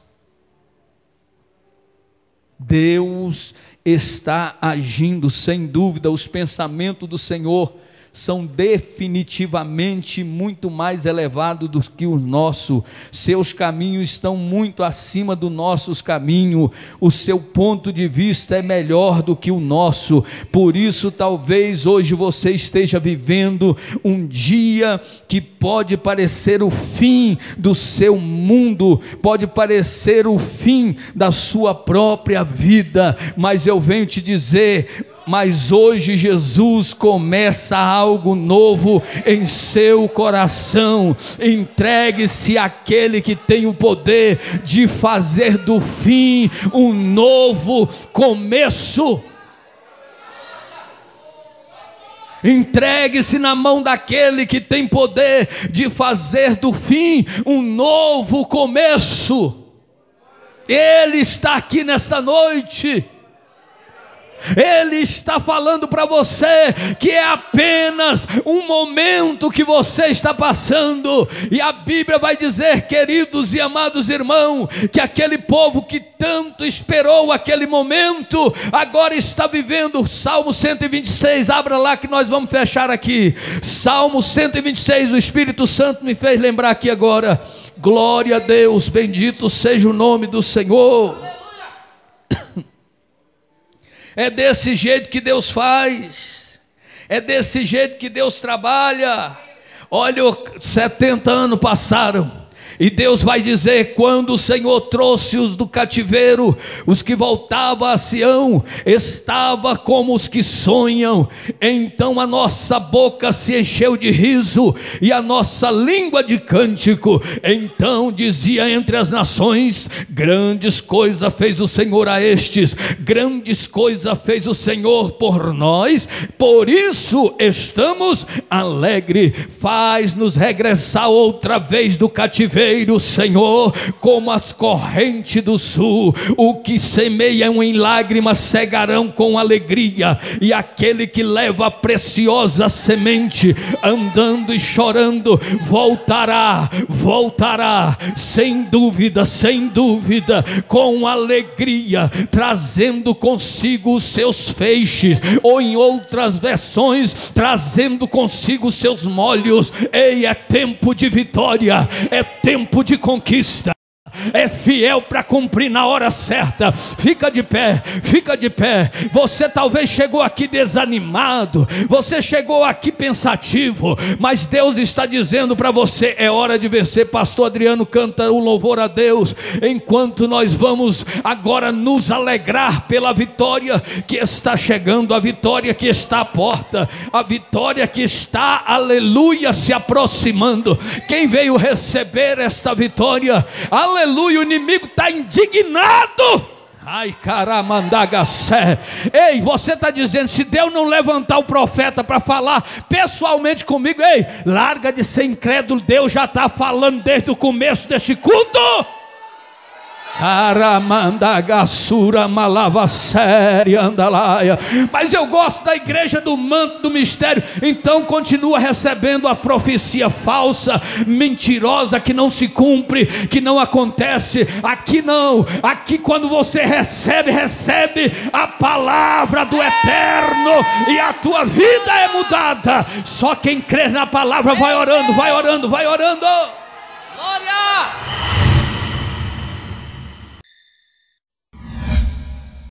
Deus está agindo, sem dúvida. Os pensamentos do Senhor são definitivamente muito mais elevados do que os nossos. Seus caminhos estão muito acima dos nossos caminhos. O seu ponto de vista é melhor do que o nosso. Por isso, talvez hoje você esteja vivendo um dia que pode parecer o fim do seu mundo, pode parecer o fim da sua própria vida, mas eu venho te dizer: mas hoje Jesus começa algo novo em seu coração. Entregue-se àquele que tem o poder de fazer do fim um novo começo. Entregue-se na mão daquele que tem poder de fazer do fim um novo começo. Ele está aqui nesta noite. Ele está falando para você que é apenas um momento que você está passando, e a Bíblia vai dizer, queridos e amados irmãos, que aquele povo que tanto esperou aquele momento, agora está vivendo. Salmo 126, abra lá que nós vamos fechar aqui. Salmo 126, o Espírito Santo me fez lembrar aqui agora. Glória a Deus, bendito seja o nome do Senhor. É desse jeito que Deus faz, é desse jeito que Deus trabalha. Olha, 70 anos passaram, e Deus vai dizer: quando o Senhor trouxe-os do cativeiro, os que voltavam a Sião, estava como os que sonham. Então a nossa boca se encheu de riso, e a nossa língua de cântico. Então dizia entre as nações: grandes coisas fez o Senhor a estes, grandes coisas fez o Senhor por nós, por isso estamos alegres. Faz-nos regressar outra vez do cativeiro, Senhor, como as correntes do sul. O que semeiam em lágrimas cegarão com alegria, e aquele que leva a preciosa semente, andando e chorando, voltará, sem dúvida, com alegria, trazendo consigo os seus feixes, ou em outras versões, trazendo consigo os seus molhos. Ei, é tempo de vitória, é tempo de conquista. É fiel para cumprir na hora certa. Fica de pé, fica de pé. Você talvez chegou aqui desanimado, você chegou aqui pensativo, mas Deus está dizendo para você: é hora de vencer. Pastor Adriano canta o louvor a Deus, enquanto nós vamos agora nos alegrar pela vitória que está chegando, a vitória que está à porta, a vitória que está, aleluia, se aproximando. Quem veio receber esta vitória? Aleluia, o inimigo está indignado. Ai, caramandagacé. Ei, você está dizendo: se Deus não levantar o profeta para falar pessoalmente comigo, ei, larga de ser incrédulo. Deus já está falando desde o começo deste culto. Aramandagassura malava séria andalaia. Mas eu gosto da igreja do manto do mistério. Então continua recebendo a profecia falsa, mentirosa, que não se cumpre, que não acontece. Aqui não, aqui quando você recebe a palavra do eterno, e a tua vida é mudada. Só quem crê na palavra vai orando, vai orando, vai orando. Glória!